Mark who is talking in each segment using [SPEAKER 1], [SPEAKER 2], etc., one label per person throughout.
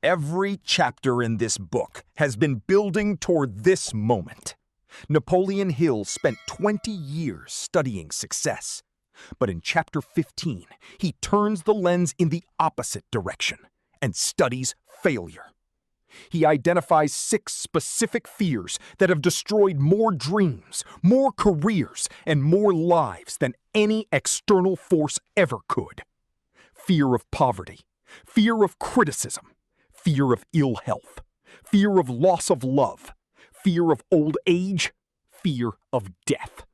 [SPEAKER 1] Every chapter in this book has been building toward this moment. Napoleon Hill spent 20 years studying success. But in chapter 15, he turns the lens in the opposite direction and studies failure. He identifies 6 specific fears that have destroyed more dreams, more careers, and more lives than any external force ever could. Fear of poverty, fear of criticism, fear of ill health, fear of loss of love, fear of old age, fear of death.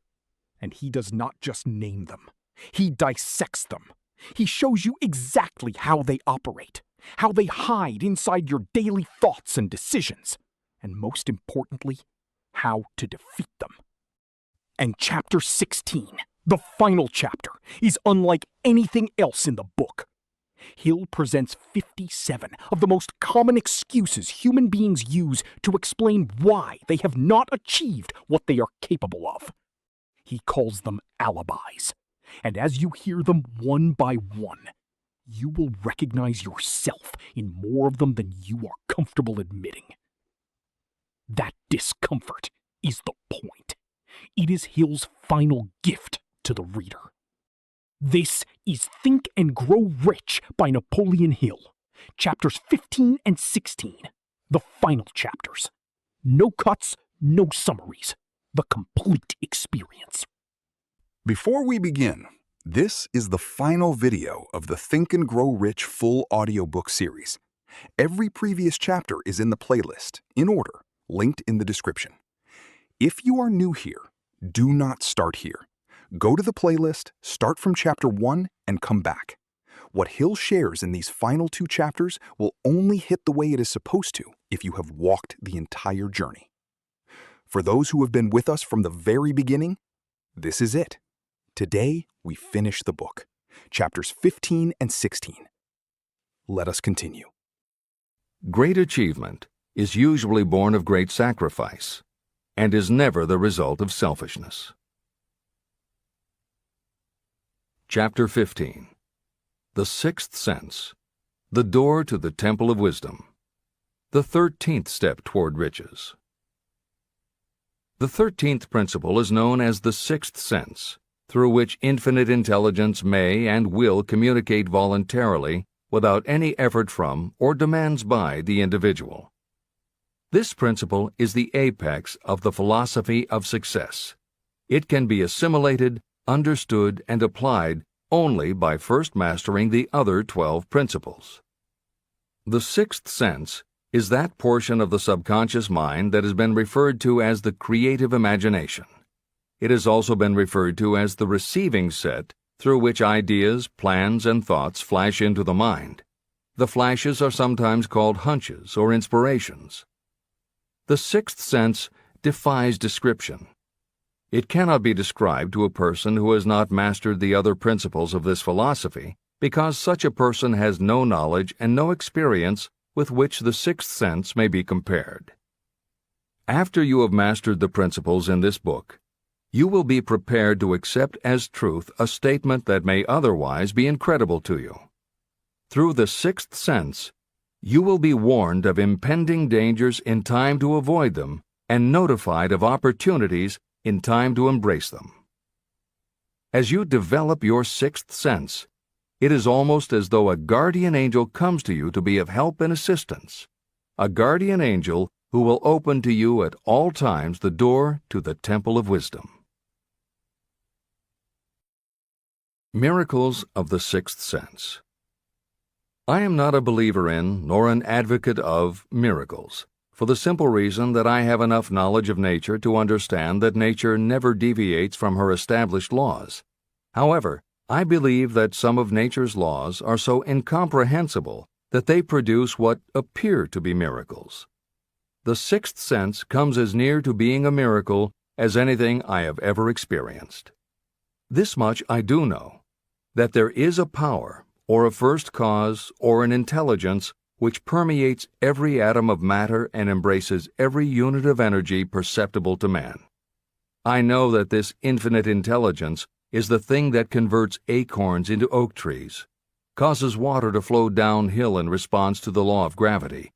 [SPEAKER 1] And he does not just name them. He dissects them. He shows you exactly how they operate, how they hide inside your daily thoughts and decisions, and most importantly, how to defeat them. And chapter 16, the final chapter, is unlike anything else in the book. Hill presents 57 of the most common excuses human beings use to explain why they have not achieved what they are capable of. He calls them alibis, and as you hear them one by one, you will recognize yourself in more of them than you are comfortable admitting. That discomfort is the point. It is Hill's final gift to the reader. This is Think and Grow Rich by Napoleon Hill, chapters 15 and 16, the final chapters. No cuts, no summaries, the complete experience.
[SPEAKER 2] Before we begin, this is the final video of the Think and Grow Rich full audiobook series. Every previous chapter is in the playlist, in order, linked in the description. If you are new here, do not start here. Go to the playlist, start from chapter 1, and come back. What Hill shares in these final 2 chapters will only hit the way it is supposed to if you have walked the entire journey. For those who have been with us from the very beginning, this is it. Today, we finish the book, chapters 15 and 16. Let us continue.
[SPEAKER 3] Great achievement is usually born of great sacrifice and is never the result of selfishness. Chapter 15. The Sixth Sense. The Door to the Temple of Wisdom. The 13th Step Toward Riches. The 13th principle is known as the Sixth Sense, through which infinite intelligence may and will communicate voluntarily without any effort from or demands by the individual. This principle is the apex of the philosophy of success. It can be assimilated, understood, and applied only by first mastering the other 12 principles. The sixth sense is that portion of the subconscious mind that has been referred to as the creative imagination. It has also been referred to as the receiving set through which ideas, plans, and thoughts flash into the mind. The flashes are sometimes called hunches or inspirations. The sixth sense defies description. It cannot be described to a person who has not mastered the other principles of this philosophy, because such a person has no knowledge and no experience with which the sixth sense may be compared. After you have mastered the principles in this book, you will be prepared to accept as truth a statement that may otherwise be incredible to you. Through the sixth sense, you will be warned of impending dangers in time to avoid them and notified of opportunities in time to embrace them. As you develop your sixth sense, it is almost as though a guardian angel comes to you to be of help and assistance, a guardian angel who will open to you at all times the door to the temple of wisdom. Miracles of the Sixth Sense. I am not a believer in, nor an advocate of, miracles, for the simple reason that I have enough knowledge of nature to understand that nature never deviates from her established laws. However, I believe that some of nature's laws are so incomprehensible that they produce what appear to be miracles. The sixth sense comes as near to being a miracle as anything I have ever experienced. This much I do know, that there is a power, or a first cause, or an intelligence which permeates every atom of matter and embraces every unit of energy perceptible to man. I know that this infinite intelligence is the thing that converts acorns into oak trees, causes water to flow downhill in response to the law of gravity,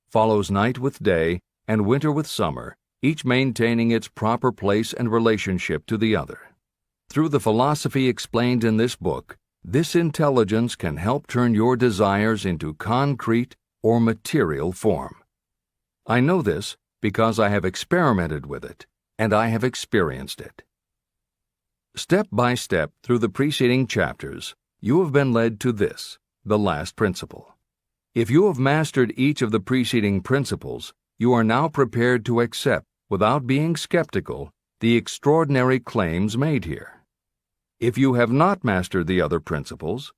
[SPEAKER 3] follows night with day and winter with summer, each maintaining its proper place and relationship to the other. Through the philosophy explained in this book, this intelligence can help turn your desires into concrete or material form. I know this because I have experimented with it, and I have experienced it. Step by step through the preceding chapters, you have been led to this, the last principle. If you have mastered each of the preceding principles, you are now prepared to accept, without being skeptical, the extraordinary claims made here. If you have not mastered the other principles,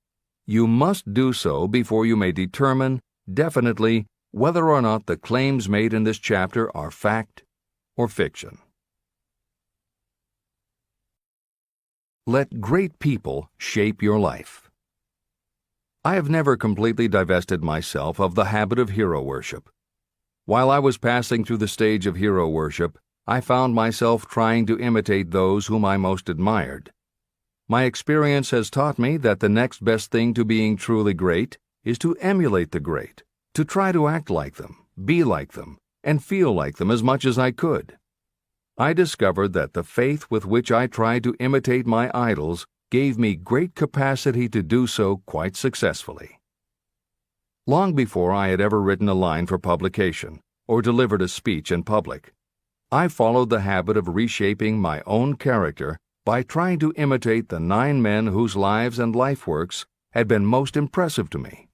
[SPEAKER 3] you must do so before you may determine definitely whether or not the claims made in this chapter are fact or fiction. Let great people shape your life. I have never completely divested myself of the habit of hero worship. While I was passing through the stage of hero worship, I found myself trying to imitate those whom I most admired. My experience has taught me that the next best thing to being truly great is to emulate the great, to try to act like them, be like them, and feel like them as much as I could. I discovered that the faith with which I tried to imitate my idols gave me great capacity to do so quite successfully. Long before I had ever written a line for publication or delivered a speech in public, I followed the habit of reshaping my own character by trying to imitate the 9 men whose lives and life works had been most impressive to me.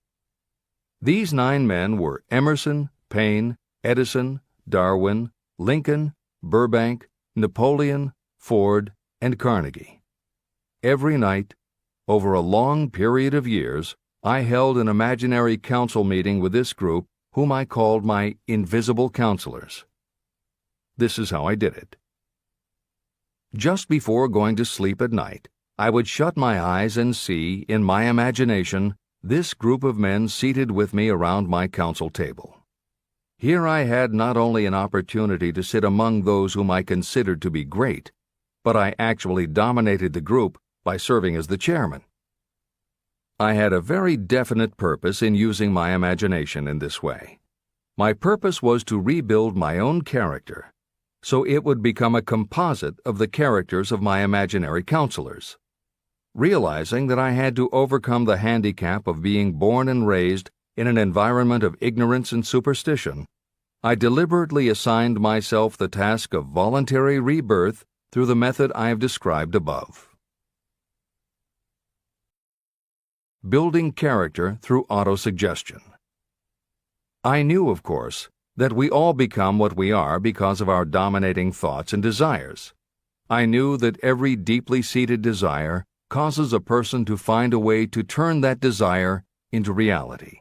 [SPEAKER 3] These 9 men were Emerson, Paine, Edison, Darwin, Lincoln, Burbank, Napoleon, Ford, and Carnegie. Every night, over a long period of years, I held an imaginary council meeting with this group, whom I called my invisible counselors. This is how I did it. Just before going to sleep at night, I would shut my eyes and see, in my imagination, this group of men seated with me around my council table. Here I had not only an opportunity to sit among those whom I considered to be great, but I actually dominated the group by serving as the chairman. I had a very definite purpose in using my imagination in this way. My purpose was to rebuild my own character, so it would become a composite of the characters of my imaginary counselors. Realizing that I had to overcome the handicap of being born and raised in an environment of ignorance and superstition, I deliberately assigned myself the task of voluntary rebirth through the method I have described above. Building character through autosuggestion. I knew, of course, that we all become what we are because of our dominating thoughts and desires. I knew that every deeply seated desire causes a person to find a way to turn that desire into reality.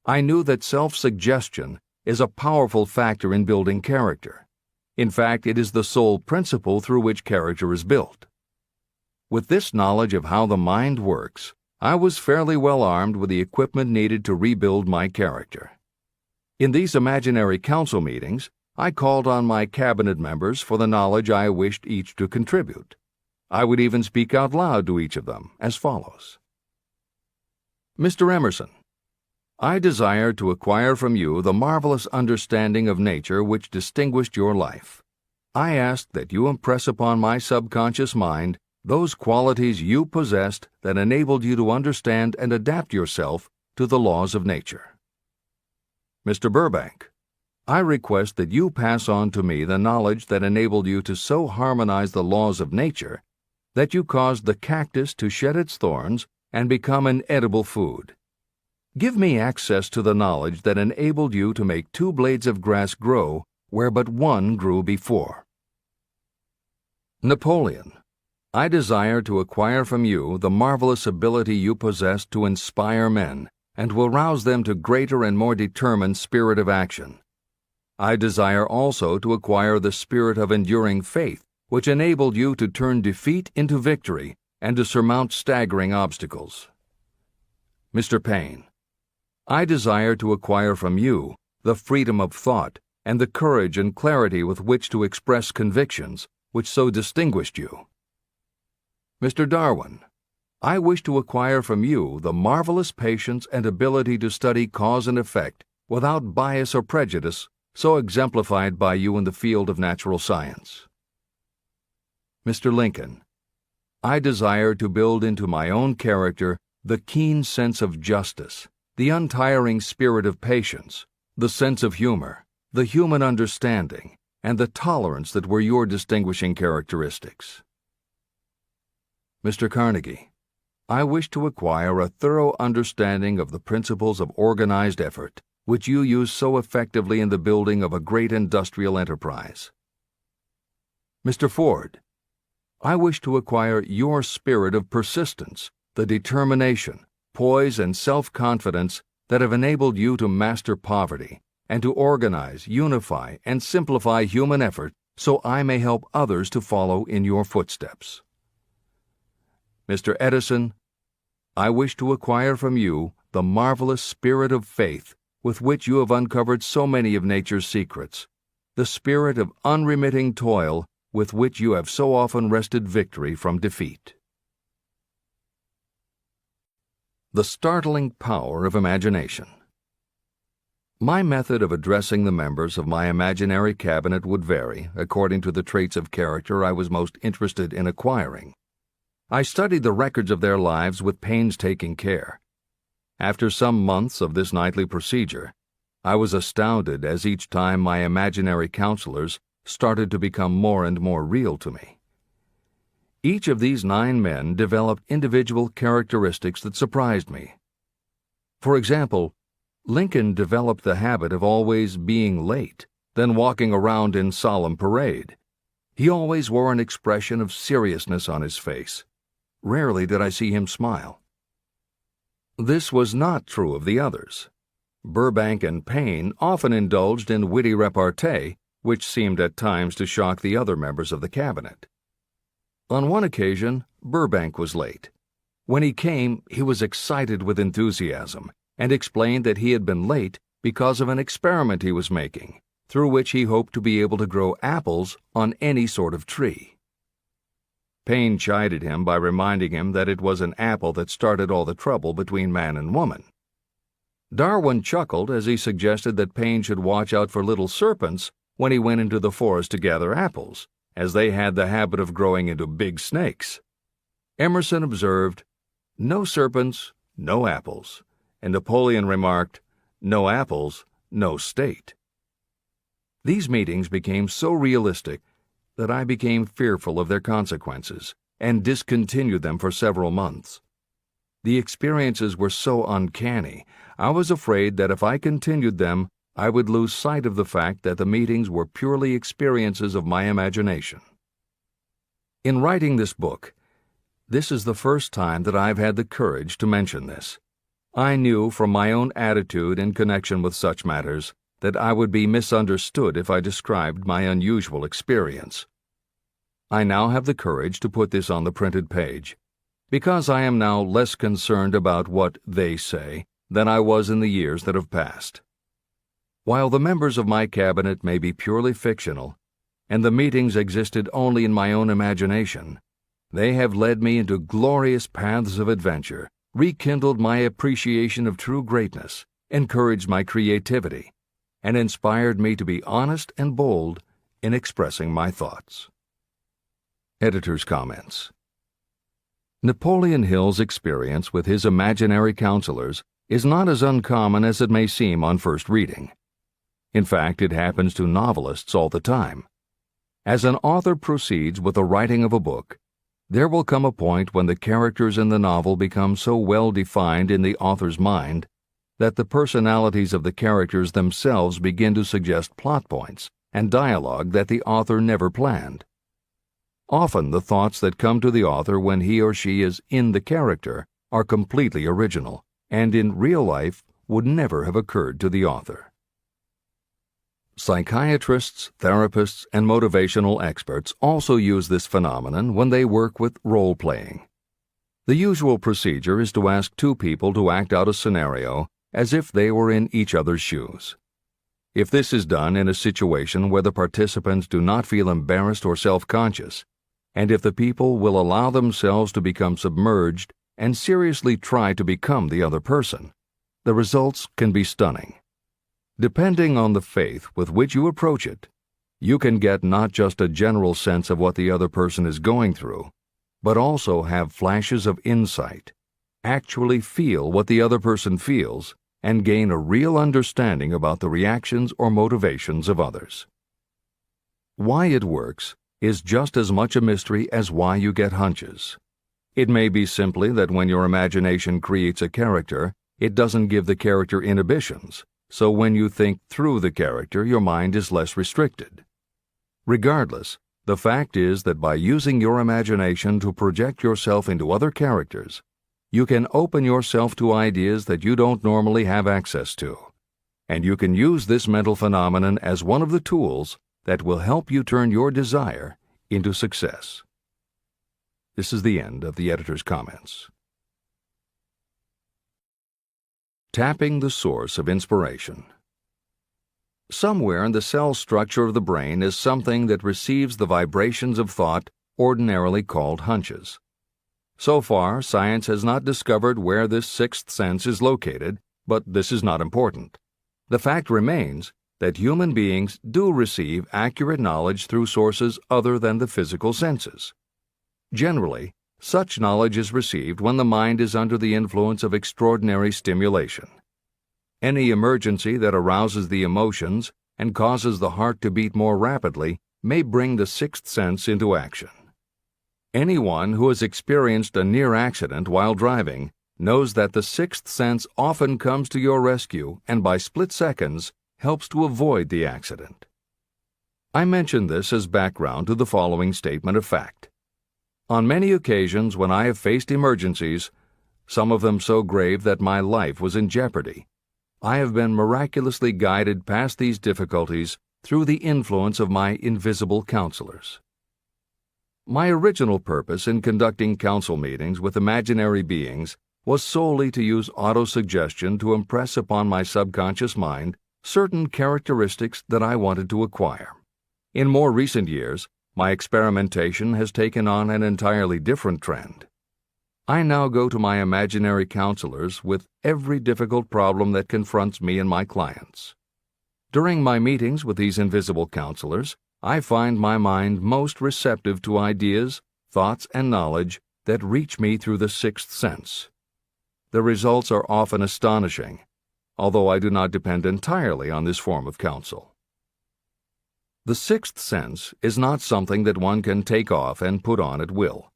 [SPEAKER 3] I knew that self-suggestion is a powerful factor in building character. In fact, it is the sole principle through which character is built. With this knowledge of how the mind works, I was fairly well armed with the equipment needed to rebuild my character. In these imaginary council meetings, I called on my cabinet members for the knowledge I wished each to contribute. I would even speak out loud to each of them as follows. Mr. Emerson, I desire to acquire from you the marvelous understanding of nature which distinguished your life. I ask that you impress upon my subconscious mind those qualities you possessed that enabled you to understand and adapt yourself to the laws of nature. Mr. Burbank, I request that you pass on to me the knowledge that enabled you to so harmonize the laws of nature that you caused the cactus to shed its thorns and become an edible food. Give me access to the knowledge that enabled you to make 2 blades of grass grow where but 1 grew before. Napoleon, I desire to acquire from you the marvelous ability you possess to inspire men and will rouse them to greater and more determined spirit of action. I desire also to acquire the spirit of enduring faith, which enabled you to turn defeat into victory and to surmount staggering obstacles. Mr. Paine, I desire to acquire from you the freedom of thought and the courage and clarity with which to express convictions which so distinguished you. Mr. Darwin, I wish to acquire from you the marvelous patience and ability to study cause and effect without bias or prejudice so exemplified by you in the field of natural science. Mr. Lincoln, I desire to build into my own character the keen sense of justice, the untiring spirit of patience, the sense of humor, the human understanding, and the tolerance that were your distinguishing characteristics. Mr. Carnegie, I wish to acquire a thorough understanding of the principles of organized effort, which you use so effectively in the building of a great industrial enterprise. Mr. Ford, I wish to acquire your spirit of persistence, the determination, poise, and self-confidence that have enabled you to master poverty and to organize, unify, and simplify human effort so I may help others to follow in your footsteps. Mr. Edison, I wish to acquire from you the marvelous spirit of faith with which you have uncovered so many of nature's secrets, the spirit of unremitting toil with which you have so often wrested victory from defeat. The startling power of imagination. My method of addressing the members of my imaginary cabinet would vary according to the traits of character I was most interested in acquiring. I studied the records of their lives with painstaking care. After some months of this nightly procedure, I was astounded as each time my imaginary counselors started to become more and more real to me. Each of these 9 men developed individual characteristics that surprised me. For example, Lincoln developed the habit of always being late, then walking around in solemn parade. He always wore an expression of seriousness on his face. Rarely did I see him smile. This was not true of the others. Burbank and Payne often indulged in witty repartee, which seemed at times to shock the other members of the cabinet. On one occasion, Burbank was late. When he came, he was excited with enthusiasm and explained that he had been late because of an experiment he was making, through which he hoped to be able to grow apples on any sort of tree. Payne chided him by reminding him that it was an apple that started all the trouble between man and woman. Darwin chuckled as he suggested that Payne should watch out for little serpents when he went into the forest to gather apples, as they had the habit of growing into big snakes. Emerson observed, "No serpents, no apples," and Napoleon remarked, "No apples, no state." These meetings became so realistic that I became fearful of their consequences and discontinued them for several months. The experiences were so uncanny, I was afraid that if I continued them, I would lose sight of the fact that the meetings were purely experiences of my imagination. In writing this book, this is the first time that I've had the courage to mention this. I knew from my own attitude in connection with such matters that I would be misunderstood if I described my unusual experience. I now have the courage to put this on the printed page, because I am now less concerned about what they say than I was in the years that have passed. While the members of my cabinet may be purely fictional, and the meetings existed only in my own imagination, they have led me into glorious paths of adventure, rekindled my appreciation of true greatness, encouraged my creativity, and inspired me to be honest and bold in expressing my thoughts. Editor's comments. Napoleon Hill's experience with his imaginary counselors is not as uncommon as it may seem on first reading. In fact, it happens to novelists all the time. As an author proceeds with the writing of a book, there will come a point when the characters in the novel become so well defined in the author's mind that the personalities of the characters themselves begin to suggest plot points and dialogue that the author never planned. Often the thoughts that come to the author when he or she is in the character are completely original, and in real life would never have occurred to the author. Psychiatrists, therapists, and motivational experts also use this phenomenon when they work with role-playing. The usual procedure is to ask 2 people to act out a scenario as if they were in each other's shoes. If this is done in a situation where the participants do not feel embarrassed or self-conscious, and if the people will allow themselves to become submerged and seriously try to become the other person, the results can be stunning. Depending on the faith with which you approach it, you can get not just a general sense of what the other person is going through, but also have flashes of insight, actually feel what the other person feels, and gain a real understanding about the reactions or motivations of others. Why it works is just as much a mystery as why you get hunches. It may be simply that when your imagination creates a character, it doesn't give the character inhibitions, so when you think through the character, your mind is less restricted. Regardless, the fact is that by using your imagination to project yourself into other characters, you can open yourself to ideas that you don't normally have access to, and you can use this mental phenomenon as one of the tools that will help you turn your desire into success. This is the end of the editor's comments. Tapping the source of inspiration. Somewhere in the cell structure of the brain is something that receives the vibrations of thought ordinarily called hunches. So far, science has not discovered where this sixth sense is located, but this is not important. The fact remains that human beings do receive accurate knowledge through sources other than the physical senses. Generally, such knowledge is received when the mind is under the influence of extraordinary stimulation. Any emergency that arouses the emotions and causes the heart to beat more rapidly may bring the sixth sense into action. Anyone who has experienced a near accident while driving knows that the sixth sense often comes to your rescue and by split seconds helps to avoid the accident. I mention this as background to the following statement of fact. On many occasions when I have faced emergencies, some of them so grave that my life was in jeopardy, I have been miraculously guided past these difficulties through the influence of my invisible counselors. My original purpose in conducting council meetings with imaginary beings was solely to use autosuggestion to impress upon my subconscious mind certain characteristics that I wanted to acquire. In more recent years, my experimentation has taken on an entirely different trend. I now go to my imaginary counselors with every difficult problem that confronts me and my clients. During my meetings with these invisible counselors, I find my mind most receptive to ideas, thoughts, and knowledge that reach me through the sixth sense. The results are often astonishing, although I do not depend entirely on this form of counsel. The sixth sense is not something that one can take off and put on at will.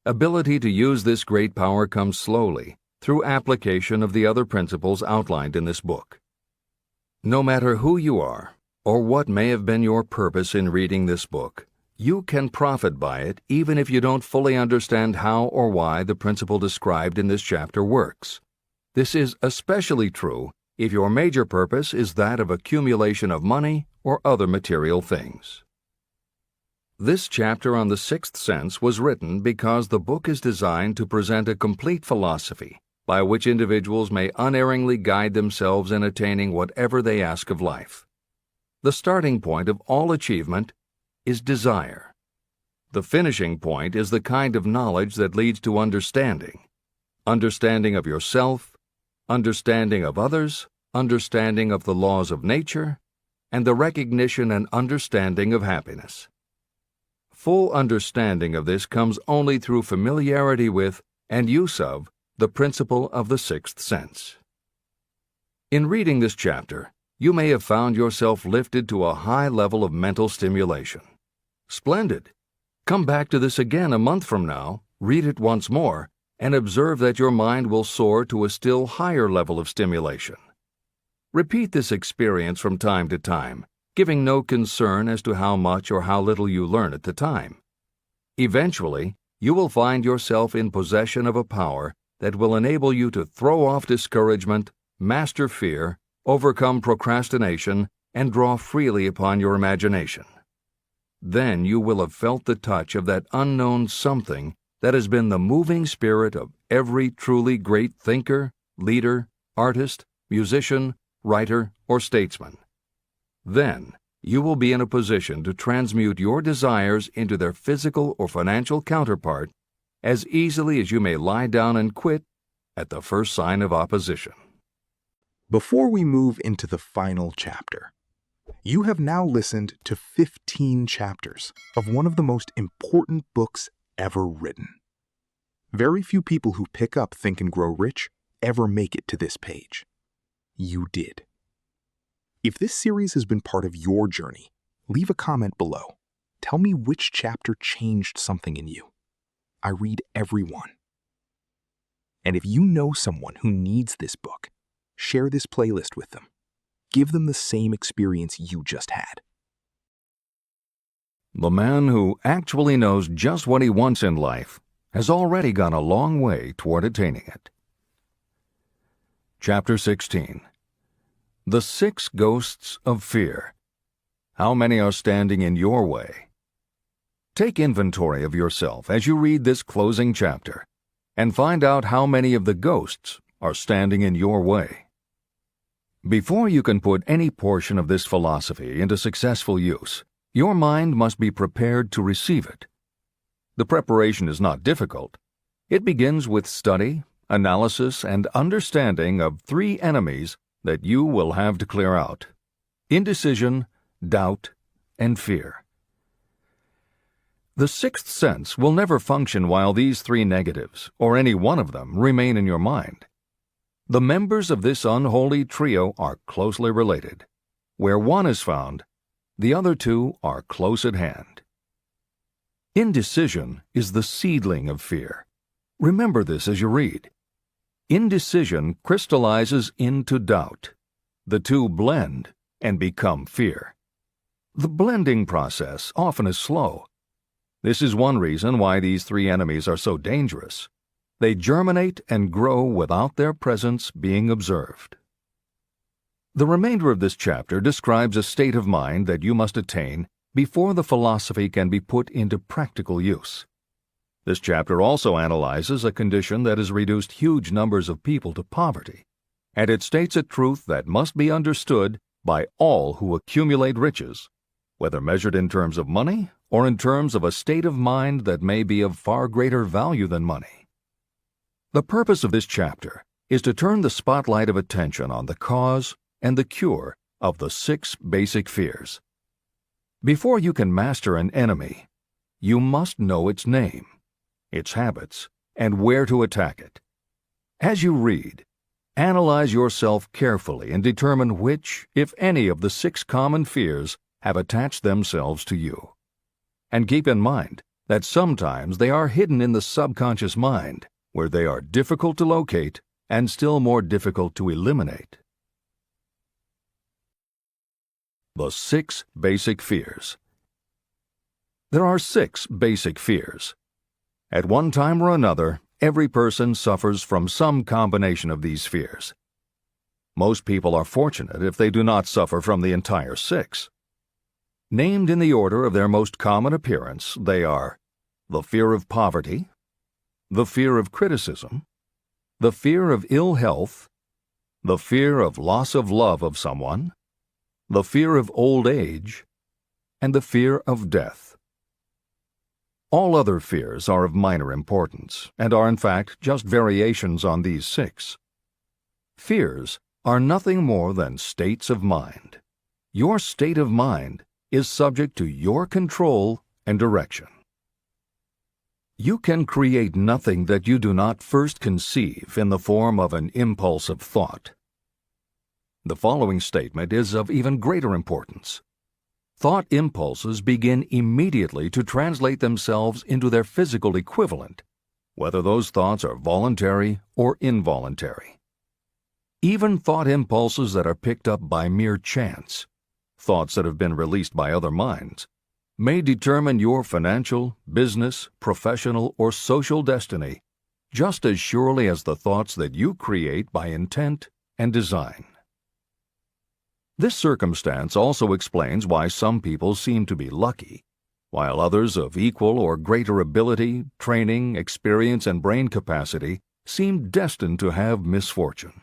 [SPEAKER 3] Ability to use this great power comes slowly through application of the other principles outlined in this book. No matter who you are, or what may have been your purpose in reading this book, you can profit by it even if you don't fully understand how or why the principle described in this chapter works. This is especially true if your major purpose is that of accumulation of money or other material things. This chapter on the sixth sense was written because the book is designed to present a complete philosophy by which individuals may unerringly guide themselves in attaining whatever they ask of life. The starting point of all achievement is desire. The finishing point is the kind of knowledge that leads to understanding of yourself, understanding of others, understanding of the laws of nature, and the recognition and understanding of happiness. Full understanding of this comes only through familiarity with and use of the principle of the sixth sense. In reading this chapter, you may have found yourself lifted to a high level of mental stimulation. Splendid! Come back to this again a month from now, read it once more, and observe that your mind will soar to a still higher level of stimulation. Repeat this experience from time to time, giving no concern as to how much or how little you learn at the time. Eventually, you will find yourself in possession of a power that will enable you to throw off discouragement, master fear, overcome procrastination, and draw freely upon your imagination. Then you will have felt the touch of that unknown something that has been the moving spirit of every truly great thinker, leader, artist, musician, writer, or statesman. Then you will be in a position to transmute your desires into their physical or financial counterpart as easily as you may lie down and quit at the first sign of opposition.
[SPEAKER 2] Before we move into the final chapter, you have now listened to 15 chapters of one of the most important books ever written. Very few people who pick up Think and Grow Rich ever make it to this page. You did. If this series has been part of your journey, leave a comment below. Tell me which chapter changed something in you. I read every one. And if you know someone who needs this book, share this playlist with them. Give them the same experience you just had.
[SPEAKER 3] The man who actually knows just what he wants in life has already gone a long way toward attaining it. Chapter 16. The 6 Ghosts of Fear. How many are standing in your way? Take inventory of yourself as you read this closing chapter and find out how many of the ghosts are standing in your way. Before you can put any portion of this philosophy into successful use, your mind must be prepared to receive it. The preparation is not difficult. It begins with study, analysis, and understanding of 3 enemies that you will have to clear out: indecision, doubt, and fear. The 6th sense will never function while these 3 negatives, or any one of them, remain in your mind. The members of this unholy trio are closely related. Where one is found, the other 2 are close at hand. Indecision is the seedling of fear. Remember this as you read. Indecision crystallizes into doubt. The 2 blend and become fear. The blending process often is slow. This is one reason why these 3 enemies are so dangerous. They germinate and grow without their presence being observed. The remainder of this chapter describes a state of mind that you must attain before the philosophy can be put into practical use. This chapter also analyzes a condition that has reduced huge numbers of people to poverty, and it states a truth that must be understood by all who accumulate riches, whether measured in terms of money or in terms of a state of mind that may be of far greater value than money. The purpose of this chapter is to turn the spotlight of attention on the cause and the cure of the 6 basic fears. Before you can master an enemy, you must know its name, its habits, and where to attack it. As you read, analyze yourself carefully and determine which, if any, of the 6 common fears have attached themselves to you. And keep in mind that sometimes they are hidden in the subconscious mind, where they are difficult to locate and still more difficult to eliminate. The 6 basic fears. There are 6 basic fears. At one time or another, every person suffers from some combination of these fears. Most people are fortunate if they do not suffer from the entire 6. Named in the order of their most common appearance, they are the fear of poverty, the fear of criticism, the fear of ill health, the fear of loss of love of someone, the fear of old age, and the fear of death. All other fears are of minor importance and are in fact just variations on these 6. Fears are nothing more than states of mind. Your state of mind is subject to your control and direction. You can create nothing that you do not first conceive in the form of an impulse of thought. The following statement is of even greater importance. Thought impulses begin immediately to translate themselves into their physical equivalent, whether those thoughts are voluntary or involuntary. Even thought impulses that are picked up by mere chance, thoughts that have been released by other minds, may determine your financial, business, professional, or social destiny just as surely as the thoughts that you create by intent and design. This circumstance also explains why some people seem to be lucky, while others of equal or greater ability, training, experience, and brain capacity seem destined to have misfortune.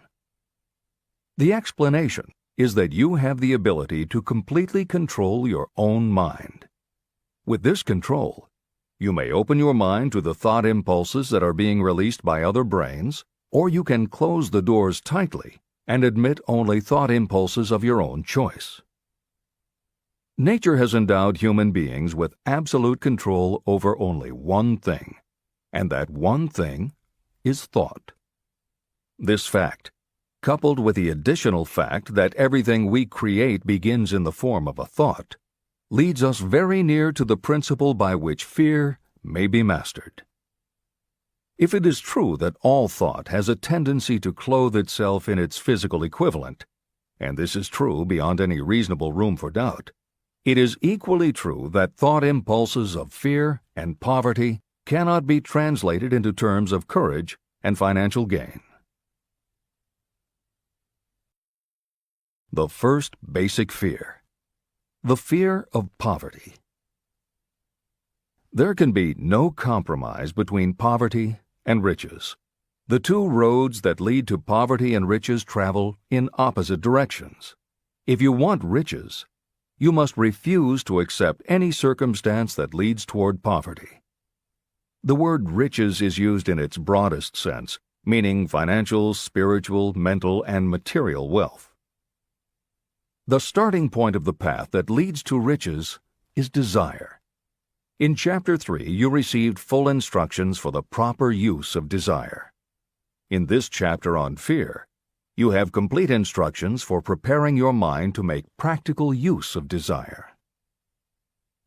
[SPEAKER 3] The explanation is that you have the ability to completely control your own mind. With this control, You may open your mind to the thought impulses that are being released by other brains, or you can close the doors tightly and admit only thought impulses of your own choice. Nature has endowed human beings with absolute control over only one thing, and that one thing is thought. This fact, coupled with the additional fact that everything we create begins in the form of a thought, leads us very near to the principle by which fear may be mastered. If it is true that all thought has a tendency to clothe itself in its physical equivalent, and this is true beyond any reasonable room for doubt, it is equally true that thought impulses of fear and poverty cannot be translated into terms of courage and financial gain. The first basic fear: the fear of poverty. There can be no compromise between poverty and riches. The two roads that lead to poverty and riches travel in opposite directions. If you want riches, you must refuse to accept any circumstance that leads toward poverty. The word riches is used in its broadest sense, meaning financial, spiritual, mental, and material wealth. The starting point of the path that leads to riches is desire. In Chapter 3, you received full instructions for the proper use of desire. In this chapter on fear, you have complete instructions for preparing your mind to make practical use of desire.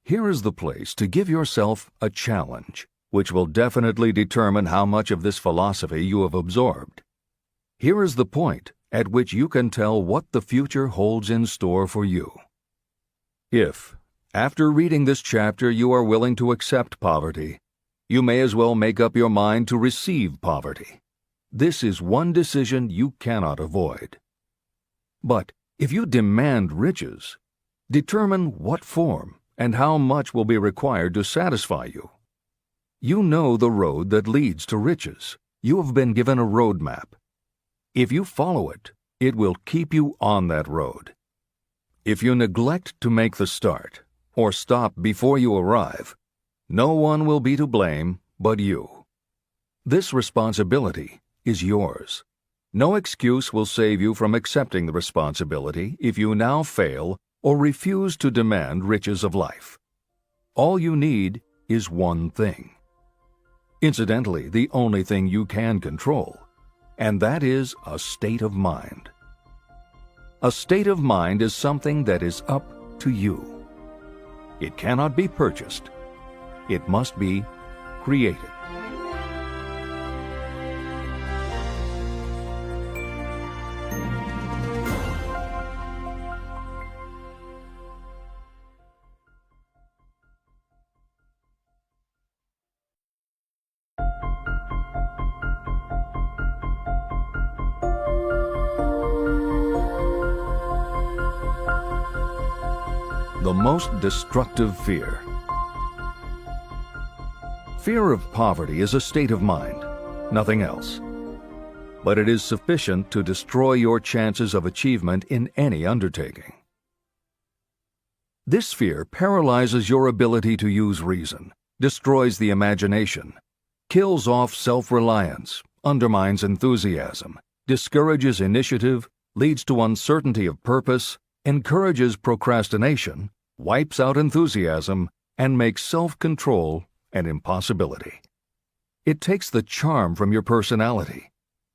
[SPEAKER 3] Here is the place to give yourself a challenge, which will definitely determine how much of this philosophy you have absorbed. Here is the point at which you can tell what the future holds in store for you. If, after reading this chapter, you are willing to accept poverty, you may as well make up your mind to receive poverty. This is one decision you cannot avoid. But if you demand riches, determine what form and how much will be required to satisfy you. You know the road that leads to riches. You have been given a roadmap. If you follow it, it will keep you on that road. If you neglect to make the start, or stop before you arrive, no one will be to blame but you. This responsibility is yours. No excuse will save you from accepting the responsibility if you now fail or refuse to demand riches of life. All you need is one thing. Incidentally, the only thing you can control, and that is a state of mind. A state of mind is something that is up to you. It cannot be purchased. It must be created. The most destructive fear. Fear of poverty is a state of mind, nothing else. But it is sufficient to destroy your chances of achievement in any undertaking. This fear paralyzes your ability to use reason, destroys the imagination, kills off self-reliance, undermines enthusiasm, discourages initiative, leads to uncertainty of purpose, encourages procrastination, wipes out enthusiasm, and makes self-control an impossibility. It takes the charm from your personality,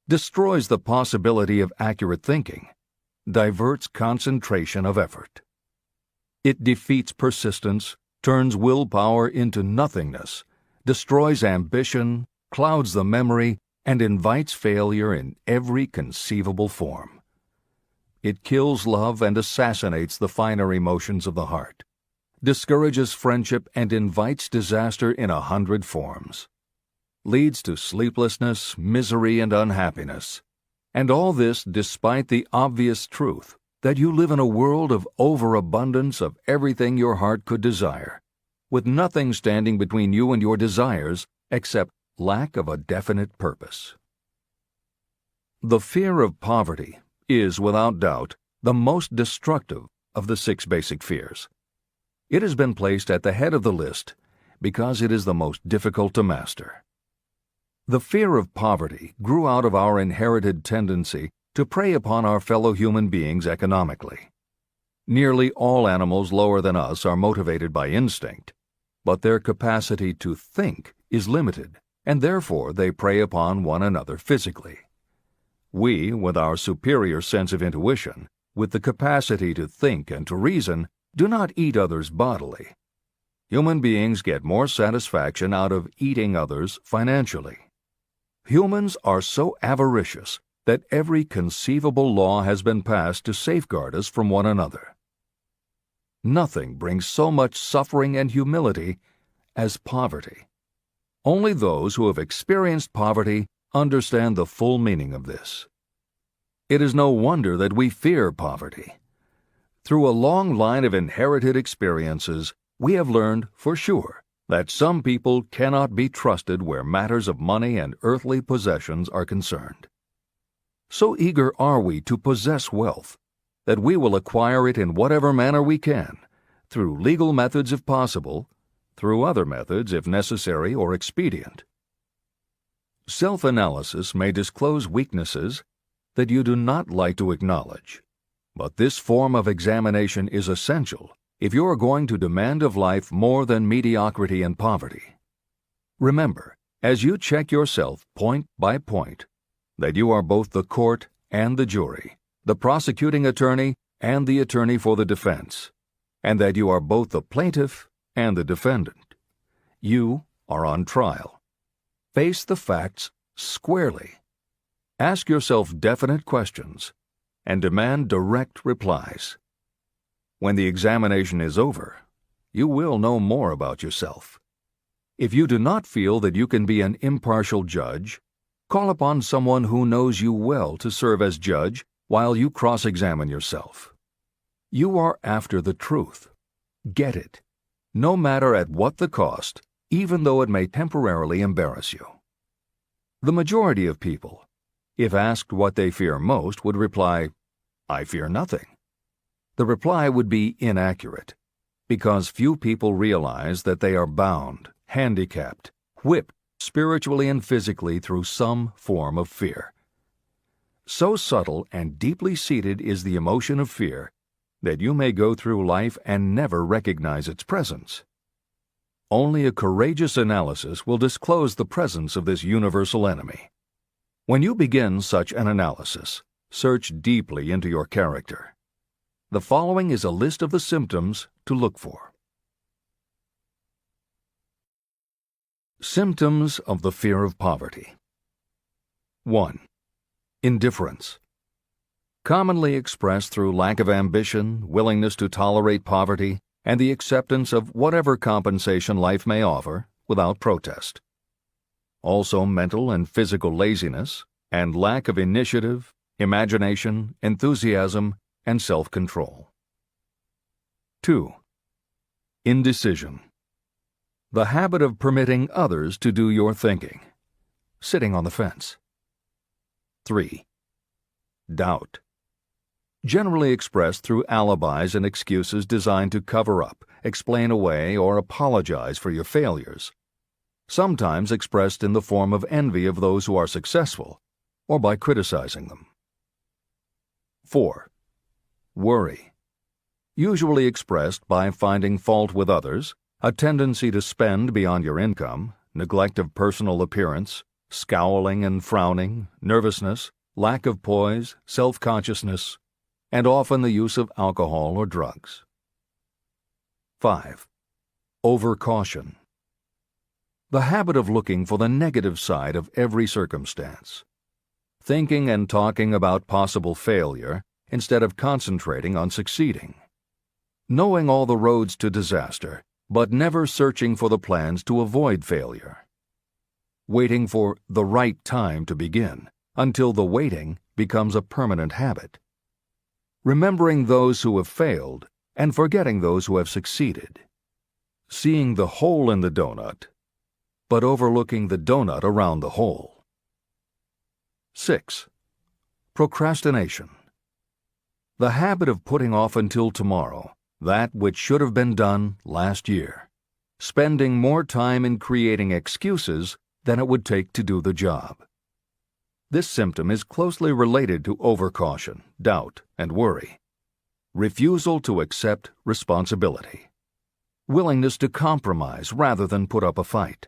[SPEAKER 3] destroys the possibility of accurate thinking, diverts concentration of effort. It defeats persistence, turns willpower into nothingness, destroys ambition, clouds the memory, and invites failure in every conceivable form. It kills love and assassinates the finer emotions of the heart, discourages friendship and invites disaster in 100 forms, leads to sleeplessness, misery, and unhappiness. And all this despite the obvious truth that you live in a world of overabundance of everything your heart could desire, with nothing standing between you and your desires except lack of a definite purpose. The fear of poverty is, without doubt, the most destructive of the 6 basic fears. It has been placed at the head of the list because it is the most difficult to master. The fear of poverty grew out of our inherited tendency to prey upon our fellow human beings economically. Nearly all animals lower than us are motivated by instinct, but their capacity to think is limited, and therefore they prey upon one another physically. We, with our superior sense of intuition, with the capacity to think and to reason, do not eat others bodily. Human beings get more satisfaction out of eating others financially. Humans are so avaricious that every conceivable law has been passed to safeguard us from one another. Nothing brings so much suffering and humility as poverty. Only those who have experienced poverty understand the full meaning of this. It is no wonder that we fear poverty. Through a long line of inherited experiences, we have learned for sure that some people cannot be trusted where matters of money and earthly possessions are concerned. So eager are we to possess wealth that we will acquire it in whatever manner we can, through legal methods if possible, through other methods if necessary or expedient. Self-analysis may disclose weaknesses that you do not like to acknowledge, but this form of examination is essential if you are going to demand of life more than mediocrity and poverty. Remember, as you check yourself point by point, that you are both the court and the jury, the prosecuting attorney and the attorney for the defense, and that you are both the plaintiff and the defendant. You are on trial. Face the facts squarely. Ask yourself definite questions and demand direct replies. When the examination is over, you will know more about yourself. If you do not feel that you can be an impartial judge, call upon someone who knows you well to serve as judge while you cross-examine yourself. You are after the truth. Get it, no matter at what the cost, even though it may temporarily embarrass you. The majority of people, if asked what they fear most, would reply, "I fear nothing." The reply would be inaccurate, because few people realize that they are bound, handicapped, whipped spiritually and physically through some form of fear. So subtle and deeply seated is the emotion of fear that you may go through life and never recognize its presence. Only a courageous analysis will disclose the presence of this universal enemy. When you begin such an analysis, search deeply into your character. The following is a list of the symptoms to look for. Symptoms of the fear of poverty. 1. Indifference. Commonly expressed through lack of ambition, willingness to tolerate poverty, and the acceptance of whatever compensation life may offer without protest. Also mental and physical laziness, and lack of initiative, imagination, enthusiasm, and self-control. 2. Indecision. The habit of permitting others to do your thinking. Sitting on the fence. 3. Doubt. Generally expressed through alibis and excuses designed to cover up, explain away, or apologize for your failures. Sometimes expressed in the form of envy of those who are successful, or by criticizing them. 4. Worry. Usually expressed by finding fault with others, a tendency to spend beyond your income, neglect of personal appearance, scowling and frowning, nervousness, lack of poise, self-consciousness, and often the use of alcohol or drugs. 5. Overcaution. The habit of looking for the negative side of every circumstance. Thinking and talking about possible failure instead of concentrating on succeeding. Knowing all the roads to disaster, but never searching for the plans to avoid failure. Waiting for the right time to begin, until the waiting becomes a permanent habit. Remembering those who have failed and forgetting those who have succeeded. Seeing the hole in the donut, but overlooking the donut around the hole. 6. Procrastination. The habit of putting off until tomorrow that which should have been done last year. spending more time in creating excuses than it would take to do the job. This symptom is closely related to overcaution, doubt, and worry. Refusal to accept responsibility. Willingness to compromise rather than put up a fight.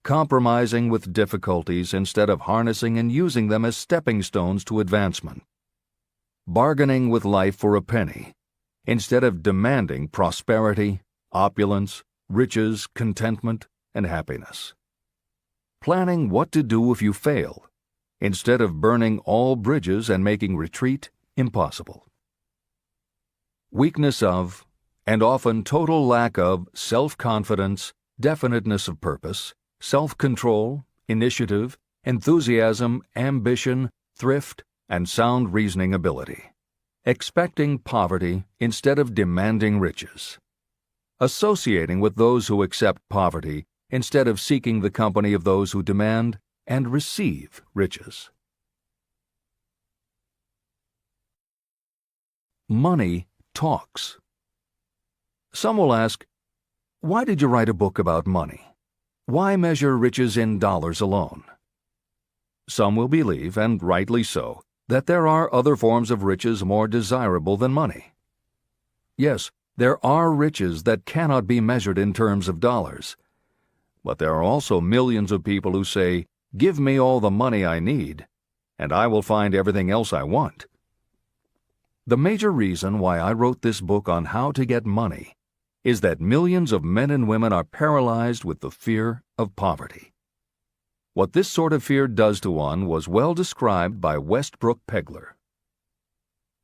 [SPEAKER 3] Compromising with difficulties instead of harnessing and using them as stepping stones to advancement. Bargaining with life for a penny instead of demanding prosperity, opulence, riches, contentment, and happiness. Planning what to do if you fail instead of burning all bridges and making retreat impossible. Weakness of, and often total lack of, self-confidence, definiteness of purpose, self-control, initiative, enthusiasm, ambition, thrift, and sound reasoning ability. Expecting poverty instead of demanding riches. Associating with those who accept poverty instead of seeking the company of those who demand and receive riches. Money talks. Some will ask, why did you write a book about money? Why measure riches in dollars alone? Some will believe, and rightly so, that there are other forms of riches more desirable than money. Yes, there are riches that cannot be measured in terms of dollars. But there are also millions of people who say, "Give me all the money I need, and I will find everything else I want." The major reason why I wrote this book on how to get money is that millions of men and women are paralyzed with the fear of poverty. What this sort of fear does to one was well described by Westbrook Pegler.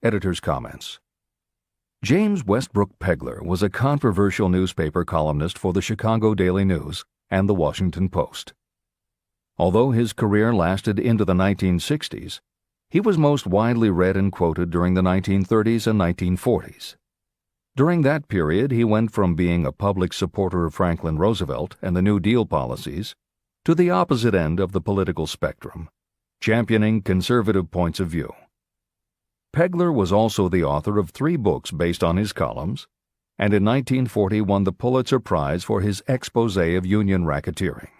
[SPEAKER 3] Editor's comments. James Westbrook Pegler was a controversial newspaper columnist for the Chicago Daily News and the Washington Post. Although his career lasted into the 1960s, he was most widely read and quoted during the 1930s and 1940s. During that period, he went from being a public supporter of Franklin Roosevelt and the New Deal policies to the opposite end of the political spectrum, championing conservative points of view. Pegler was also the author of 3 books based on his columns, and in 1940 won the Pulitzer Prize for his expose of union racketeering.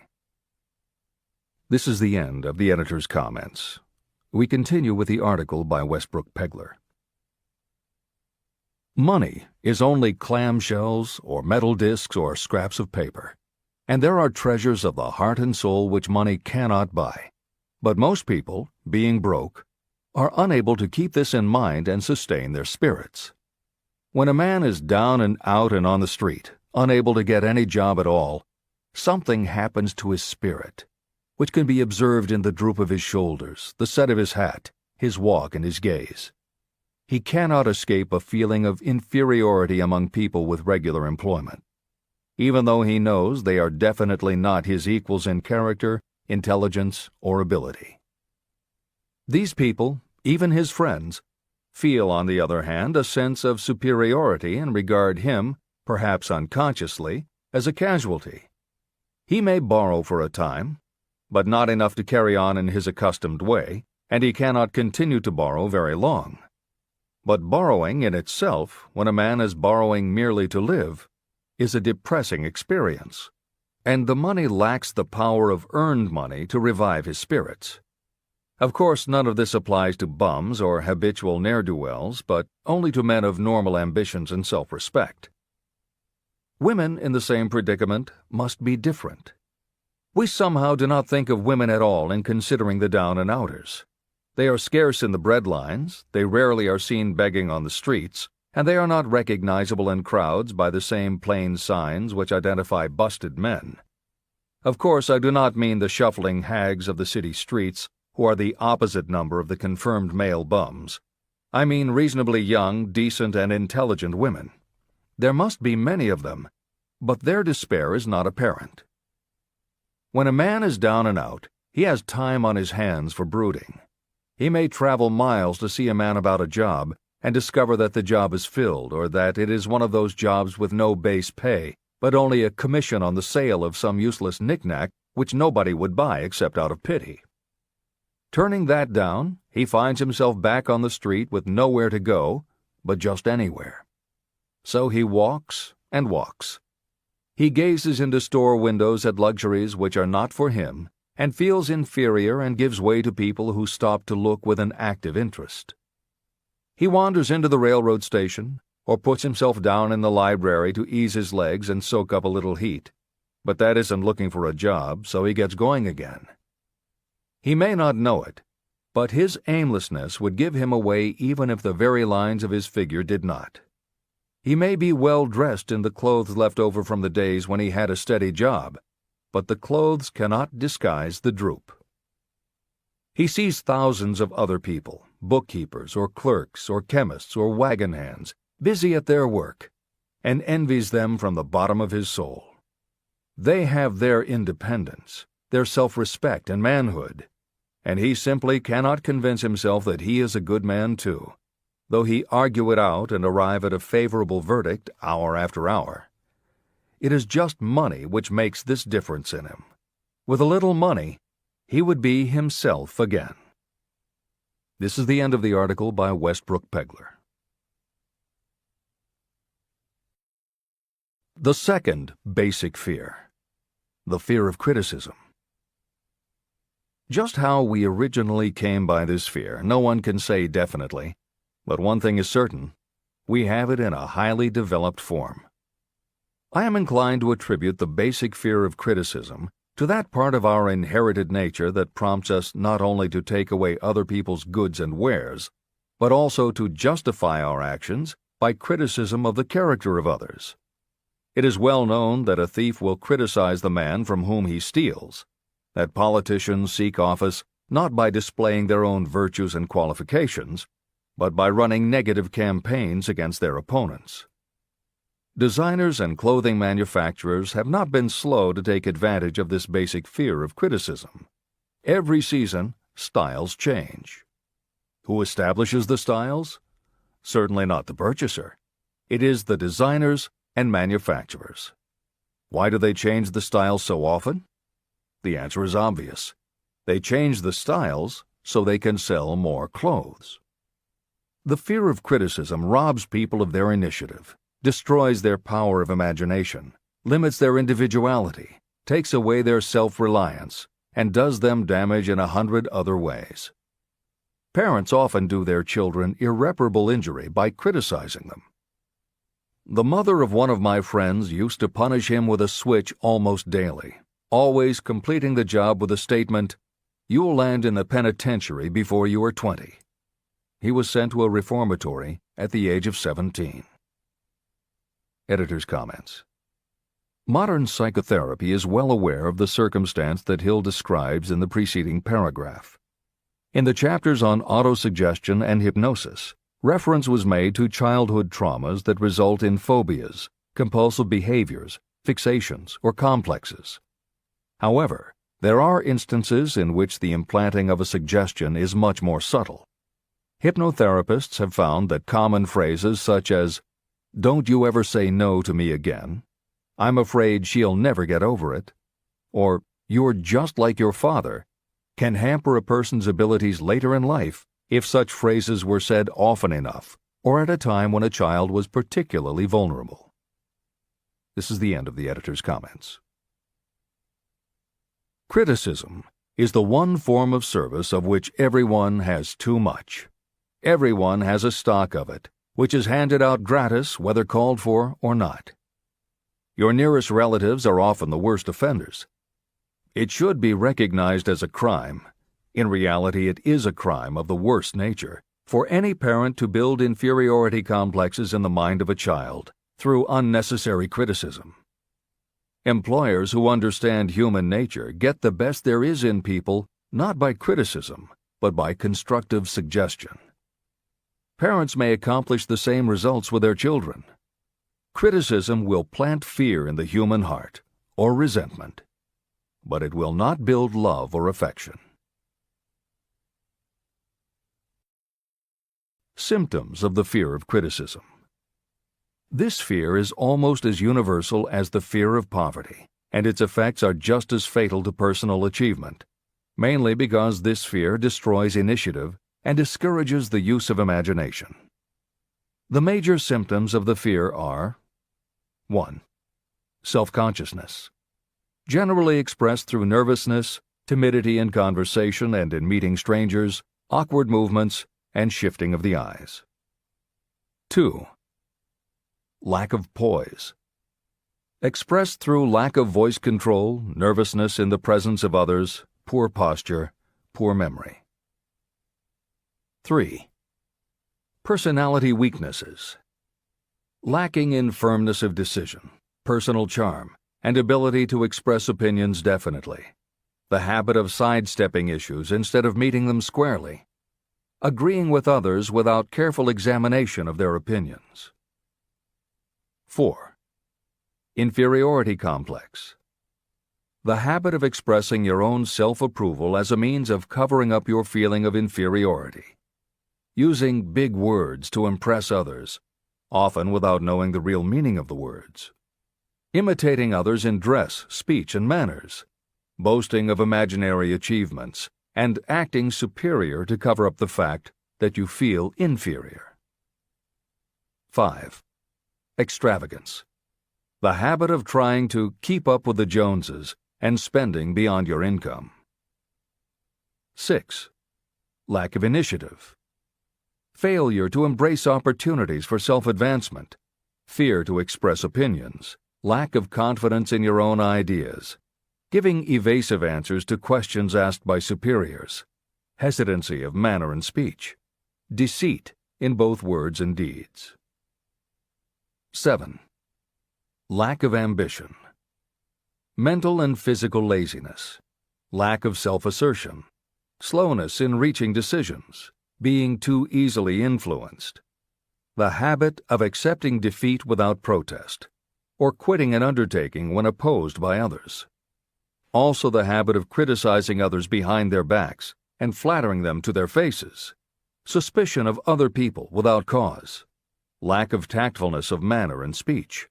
[SPEAKER 3] This is the end of the editor's comments. We continue with the article by Westbrook Pegler. Money is only clamshells or metal discs or scraps of paper, and there are treasures of the heart and soul which money cannot buy. But most people, being broke, are unable to keep this in mind and sustain their spirits. When a man is down and out and on the street, unable to get any job at all, something happens to his spirit, which can be observed in the droop of his shoulders, the set of his hat, his walk, and his gaze. He cannot escape a feeling of inferiority among people with regular employment, even though he knows they are definitely not his equals in character, intelligence, or ability. These people, even his friends, feel, on the other hand, a sense of superiority and regard him, perhaps unconsciously, as a casualty. He may borrow for a time, but not enough to carry on in his accustomed way, and he cannot continue to borrow very long. But borrowing in itself, when a man is borrowing merely to live, is a depressing experience, and the money lacks the power of earned money to revive his spirits. Of course, none of this applies to bums or habitual ne'er-do-wells, but only to men of normal ambitions and self-respect. Women in the same predicament must be different. We somehow do not think of women at all in considering the down-and-outers. They are scarce in the bread lines, they rarely are seen begging on the streets, and they are not recognizable in crowds by the same plain signs which identify busted men. Of course, I do not mean the shuffling hags of the city streets, who are the opposite number of the confirmed male bums. I mean reasonably young, decent, and intelligent women. There must be many of them, but their despair is not apparent. When a man is down and out, he has time on his hands for brooding. He may travel miles to see a man about a job and discover that the job is filled, or that it is one of those jobs with no base pay, but only a commission on the sale of some useless knick-knack which nobody would buy except out of pity. Turning that down, he finds himself back on the street with nowhere to go, but just anywhere. So he walks and walks. He gazes into store windows at luxuries which are not for him, and feels inferior and gives way to people who stop to look with an active interest. He wanders into the railroad station, or puts himself down in the library to ease his legs and soak up a little heat. But that isn't looking for a job, so he gets going again. He may not know it, but his aimlessness would give him away even if the very lines of his figure did not. He may be well dressed in the clothes left over from the days when he had a steady job, but the clothes cannot disguise the droop. He sees thousands of other people, bookkeepers or clerks or chemists or wagon hands, busy at their work, and envies them from the bottom of his soul. They have their independence, their self-respect and manhood, and he simply cannot convince himself that he is a good man too, though he argue it out and arrive at a favorable verdict hour after hour. It is just money which makes this difference in him. With a little money, he would be himself again. This is the end of the article by Westbrook Pegler. The second basic fear, the fear of criticism. Just how we originally came by this fear, no one can say definitely, but one thing is certain: we have it in a highly developed form. I am inclined to attribute the basic fear of criticism to that part of our inherited nature that prompts us not only to take away other people's goods and wares, but also to justify our actions by criticism of the character of others. It is well known that a thief will criticize the man from whom he steals, that politicians seek office not by displaying their own virtues and qualifications, but by running negative campaigns against their opponents. Designers and clothing manufacturers have not been slow to take advantage of this basic fear of criticism. Every season, styles change. Who establishes the styles? Certainly not the purchaser. It is the designers and manufacturers. Why do they change the styles so often? The answer is obvious. They change the styles so they can sell more clothes. The fear of criticism robs people of their initiative, destroys their power of imagination, limits their individuality, takes away their self-reliance, and does them damage in 100 other ways. Parents often do their children irreparable injury by criticizing them. The mother of one of my friends used to punish him with a switch almost daily, always completing the job with the statement, "You'll land in the penitentiary before you are 20. He was sent to a reformatory at the age of 17. Editor's comments. Modern psychotherapy is well aware of the circumstance that Hill describes in the preceding paragraph. In the chapters on autosuggestion and hypnosis, reference was made to childhood traumas that result in phobias, compulsive behaviors, fixations, or complexes. However, there are instances in which the implanting of a suggestion is much more subtle. Hypnotherapists have found that common phrases such as, "Don't you ever say no to me again," "I'm afraid she'll never get over it," or "You're just like your father," can hamper a person's abilities later in life if such phrases were said often enough or at a time when a child was particularly vulnerable. This is the end of the editor's comments. Criticism is the one form of service of which everyone has too much. Everyone has a stock of it, which is handed out gratis whether called for or not. Your nearest relatives are often the worst offenders. It should be recognized as a crime. In reality, it is a crime of the worst nature for any parent to build inferiority complexes in the mind of a child through unnecessary criticism. Employers who understand human nature get the best there is in people not by criticism, but by constructive suggestion. Parents may accomplish the same results with their children. Criticism will plant fear in the human heart, or resentment, but it will not build love or affection. Symptoms of the fear of criticism. This fear is almost as universal as the fear of poverty, and its effects are just as fatal to personal achievement, mainly because this fear destroys initiative and discourages the use of imagination. The major symptoms of the fear are: 1. self-consciousness, generally expressed through nervousness, timidity in conversation and in meeting strangers, awkward movements, and shifting of the eyes. 2. Lack of poise, expressed through lack of voice control, nervousness in the presence of others, poor posture, poor memory. 3. Personality weaknesses, lacking in firmness of decision, personal charm, and ability to express opinions definitely. The habit of sidestepping issues instead of meeting them squarely. Agreeing with others without careful examination of their opinions. 4. Inferiority complex. The habit of expressing your own self-approval as a means of covering up your feeling of inferiority. Using big words to impress others, often without knowing the real meaning of the words. Imitating others in dress, speech, and manners. Boasting of imaginary achievements, and acting superior to cover up the fact that you feel inferior. 5. Extravagance. The habit of trying to keep up with the Joneses and spending beyond your income. 6. Lack of initiative. Failure to embrace opportunities for self-advancement, fear to express opinions, lack of confidence in your own ideas, giving evasive answers to questions asked by superiors, hesitancy of manner and speech, deceit in both words and deeds. 7. Lack of ambition. Mental and physical laziness, lack of self-assertion, slowness in reaching decisions, being too easily influenced, the habit of accepting defeat without protest, or quitting an undertaking when opposed by others. Also the habit of criticizing others behind their backs and flattering them to their faces, suspicion of other people without cause, lack of tactfulness of manner and speech,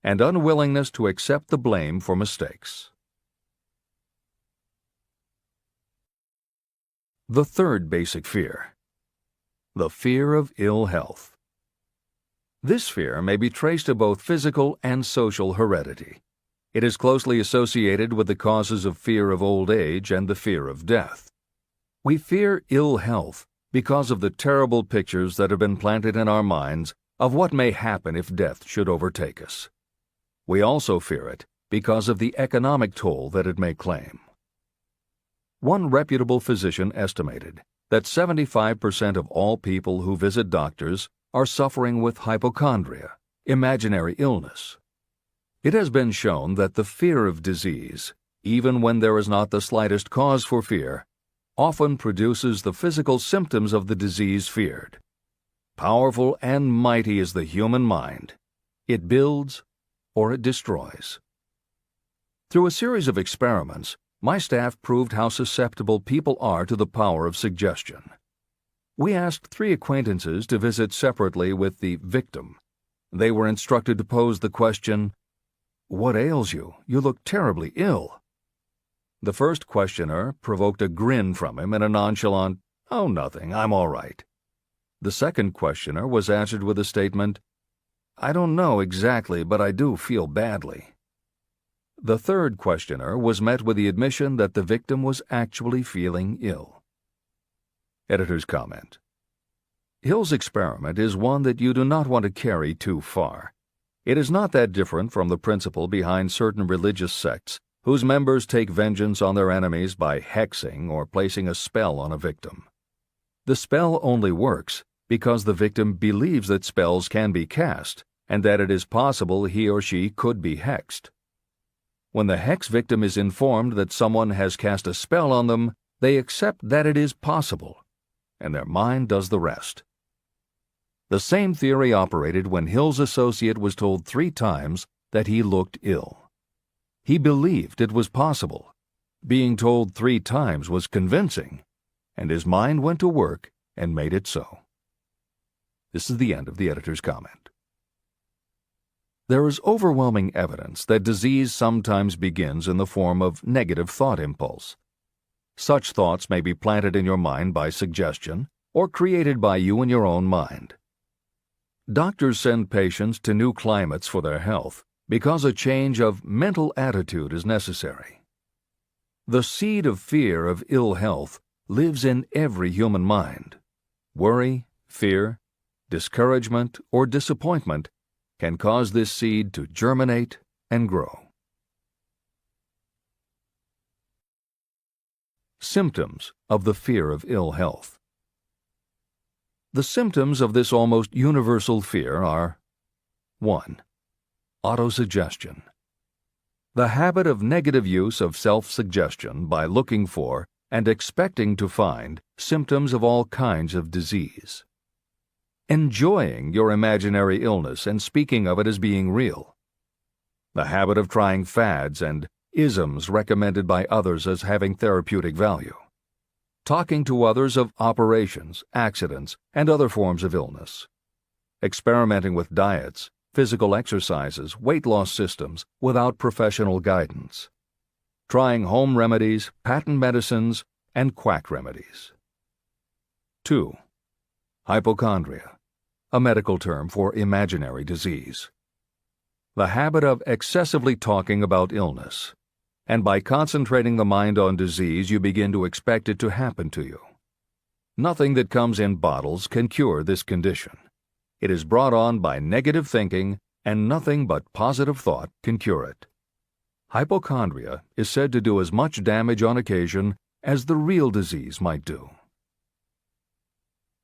[SPEAKER 3] and unwillingness to accept the blame for mistakes. The third basic fear, the fear of ill health. This fear may be traced to both physical and social heredity. It is closely associated with the causes of fear of old age and the fear of death. We fear ill health because of the terrible pictures that have been planted in our minds of what may happen if death should overtake us. We also fear it because of the economic toll that it may claim. One reputable physician estimated that 75% of all people who visit doctors are suffering with hypochondria, imaginary illness. It has been shown that the fear of disease, even when there is not the slightest cause for fear, often produces the physical symptoms of the disease feared. Powerful and mighty is the human mind. It builds or it destroys. Through a series of experiments, my staff proved how susceptible people are to the power of suggestion. We asked 3 acquaintances to visit separately with the victim. They were instructed to pose the question, "What ails you? You look terribly ill." The first questioner provoked a grin from him and a nonchalant, "Oh, nothing, I'm all right." The second questioner was answered with a statement, "I don't know exactly, but I do feel badly." The third questioner was met with the admission that the victim was actually feeling ill. Editor's comment. Hill's experiment is one that you do not want to carry too far. It is not that different from the principle behind certain religious sects whose members take vengeance on their enemies by hexing or placing a spell on a victim. The spell only works because the victim believes that spells can be cast and that it is possible he or she could be hexed. When the hex victim is informed that someone has cast a spell on them, they accept that it is possible, and their mind does the rest. The same theory operated when Hill's associate was told 3 times that he looked ill. He believed it was possible. Being told 3 times was convincing, and his mind went to work and made it so. This is the end of the editor's comment. There is overwhelming evidence that disease sometimes begins in the form of negative thought impulse. Such thoughts may be planted in your mind by suggestion or created by you in your own mind. Doctors send patients to new climates for their health because a change of mental attitude is necessary. The seed of fear of ill health lives in every human mind. Worry, fear, discouragement, or disappointment can cause this seed to germinate and grow. Symptoms of the fear of ill health. The symptoms of this almost universal fear are: 1. Autosuggestion. The habit of negative use of self-suggestion by looking for and expecting to find symptoms of all kinds of disease. Enjoying your imaginary illness and speaking of it as being real. The habit of trying fads and isms recommended by others as having therapeutic value. Talking to others of operations, accidents, and other forms of illness. Experimenting with diets, physical exercises, weight loss systems without professional guidance. Trying home remedies, patent medicines, and quack remedies. 2. Hypochondria, a medical term for imaginary disease. The habit of excessively talking about illness, and by concentrating the mind on disease, you begin to expect it to happen to you. Nothing that comes in bottles can cure this condition. It is brought on by negative thinking, and nothing but positive thought can cure it. Hypochondria is said to do as much damage on occasion as the real disease might do.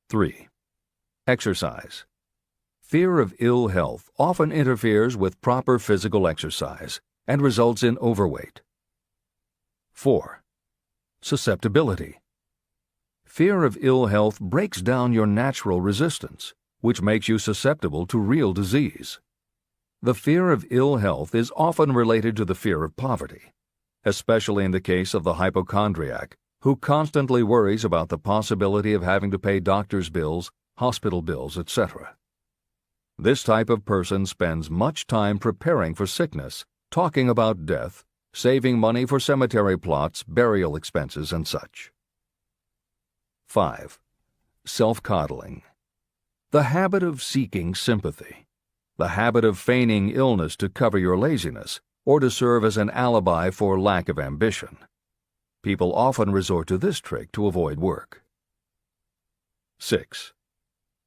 [SPEAKER 3] 3. Exercise. Fear of ill health often interferes with proper physical exercise and results in overweight. 4. Susceptibility. Fear of ill health breaks down your natural resistance, which makes you susceptible to real disease. The fear of ill health is often related to the fear of poverty, especially in the case of the hypochondriac, who constantly worries about the possibility of having to pay doctor's bills, hospital bills, etc. This type of person spends much time preparing for sickness, talking about death, saving money for cemetery plots, burial expenses, and such. 5. Self-coddling. The habit of seeking sympathy. The habit of feigning illness to cover your laziness or to serve as an alibi for lack of ambition. People often resort to this trick to avoid work. 6.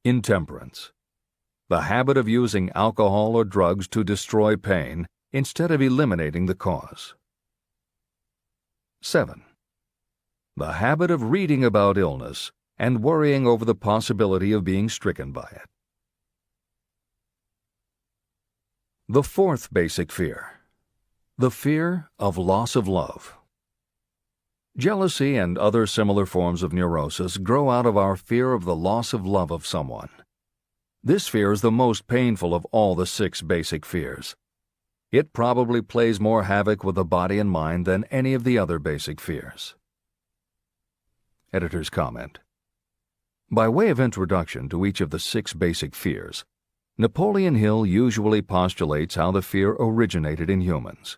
[SPEAKER 3] Intemperance. The habit of using alcohol or drugs to destroy pain instead of eliminating the cause. 7. The habit of reading about illness and worrying over the possibility of being stricken by it. The fourth basic fear. The fear of loss of love. Jealousy and other similar forms of neurosis grow out of our fear of the loss of love of someone. This fear is the most painful of all the 6 basic fears. It probably plays more havoc with the body and mind than any of the other basic fears. Editor's comment. By way of introduction to each of the 6 basic fears, Napoleon Hill usually postulates how the fear originated in humans.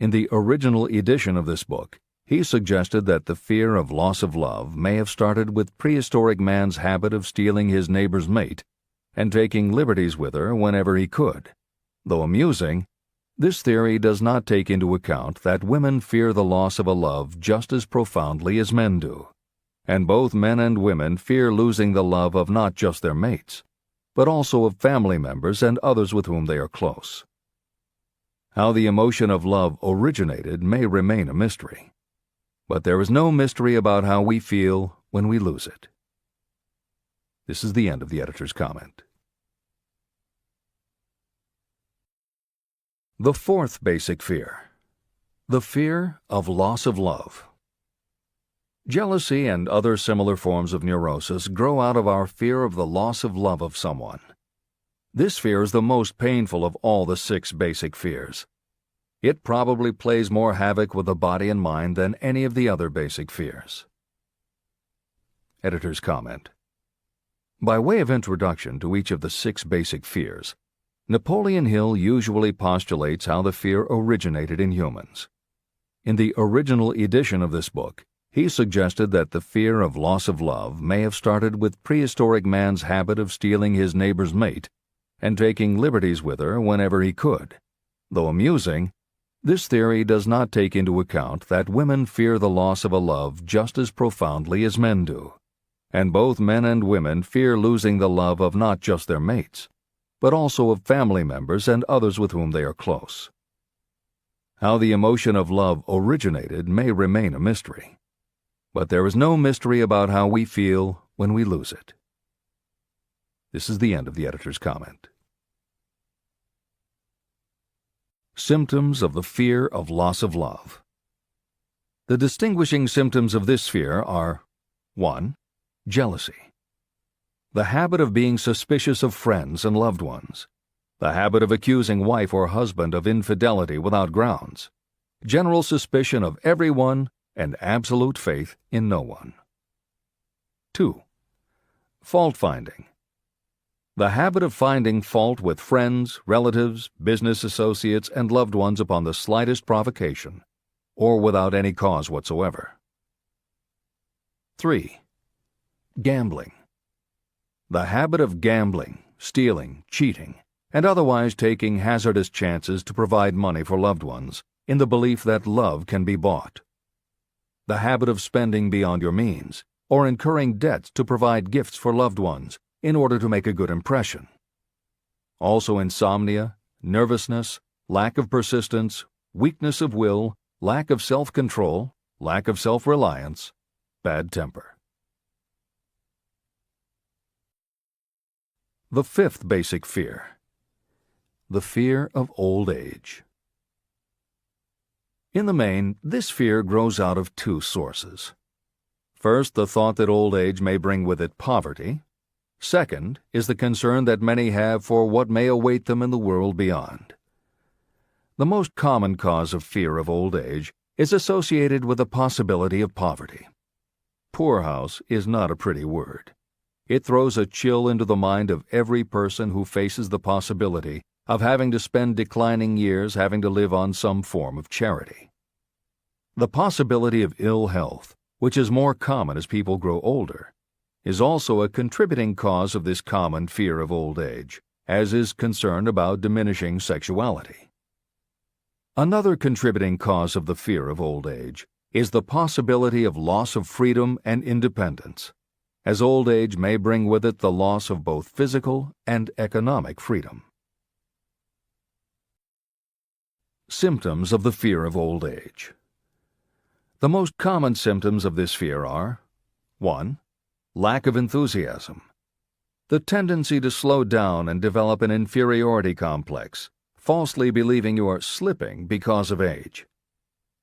[SPEAKER 3] In the original edition of this book, he suggested that the fear of loss of love may have started with prehistoric man's habit of stealing his neighbor's mate and taking liberties with her whenever he could. Though amusing, this theory does not take into account that women fear the loss of a love just as profoundly as men do, and both men and women fear losing the love of not just their mates, but also of family members and others with whom they are close. How the emotion of love originated may remain a mystery, but there is no mystery about how we feel when we lose it. This is the end of the editor's comment. The fourth basic fear. The fear of loss of love. Jealousy and other similar forms of neurosis grow out of our fear of the loss of love of someone. This fear is the most painful of all the 6 basic fears. It probably plays more havoc with the body and mind than any of the other basic fears. Editor's comment. By way of introduction to each of the 6 basic fears, Napoleon Hill usually postulates how the fear originated in humans. In the original edition of this book, he suggested that the fear of loss of love may have started with prehistoric man's habit of stealing his neighbor's mate and taking liberties with her whenever he could. Though amusing, this theory does not take into account that women fear the loss of a love just as profoundly as men do, and both men and women fear losing the love of not just their mates, but also of family members and others with whom they are close. How the emotion of love originated may remain a mystery, but there is no mystery about how we feel when we lose it. This is the end of the editor's comment. Symptoms of the fear of loss of love. The distinguishing symptoms of this fear are 1. Jealousy. The habit of being suspicious of friends and loved ones. The habit of accusing wife or husband of infidelity without grounds. General suspicion of everyone and absolute faith in no one. 2. Fault-finding. The habit of finding fault with friends, relatives, business associates, and loved ones upon the slightest provocation, or without any cause whatsoever. 3. Gambling. The habit of gambling, stealing, cheating, and otherwise taking hazardous chances to provide money for loved ones, in the belief that love can be bought. The habit of spending beyond your means, or incurring debts to provide gifts for loved ones, in order to make a good impression. Also insomnia, nervousness, lack of persistence, weakness of will, lack of self-control, lack of self-reliance, bad temper. The fifth basic fear. The fear of old age. In the main, this fear grows out of two sources. First, the thought that old age may bring with it poverty. Second is the concern that many have for what may await them in the world beyond. The most common cause of fear of old age is associated with the possibility of poverty. Poorhouse is not a pretty word. It throws a chill into the mind of every person who faces the possibility of having to spend declining years having to live on some form of charity. The possibility of ill health, which is more common as people grow older, is also a contributing cause of this common fear of old age, as is concern about diminishing sexuality. Another contributing cause of the fear of old age is the possibility of loss of freedom and independence, as old age may bring with it the loss of both physical and economic freedom. Symptoms of the fear of old age. The most common symptoms of this fear are 1. Lack of enthusiasm. The tendency to slow down and develop an inferiority complex, falsely believing you are slipping because of age.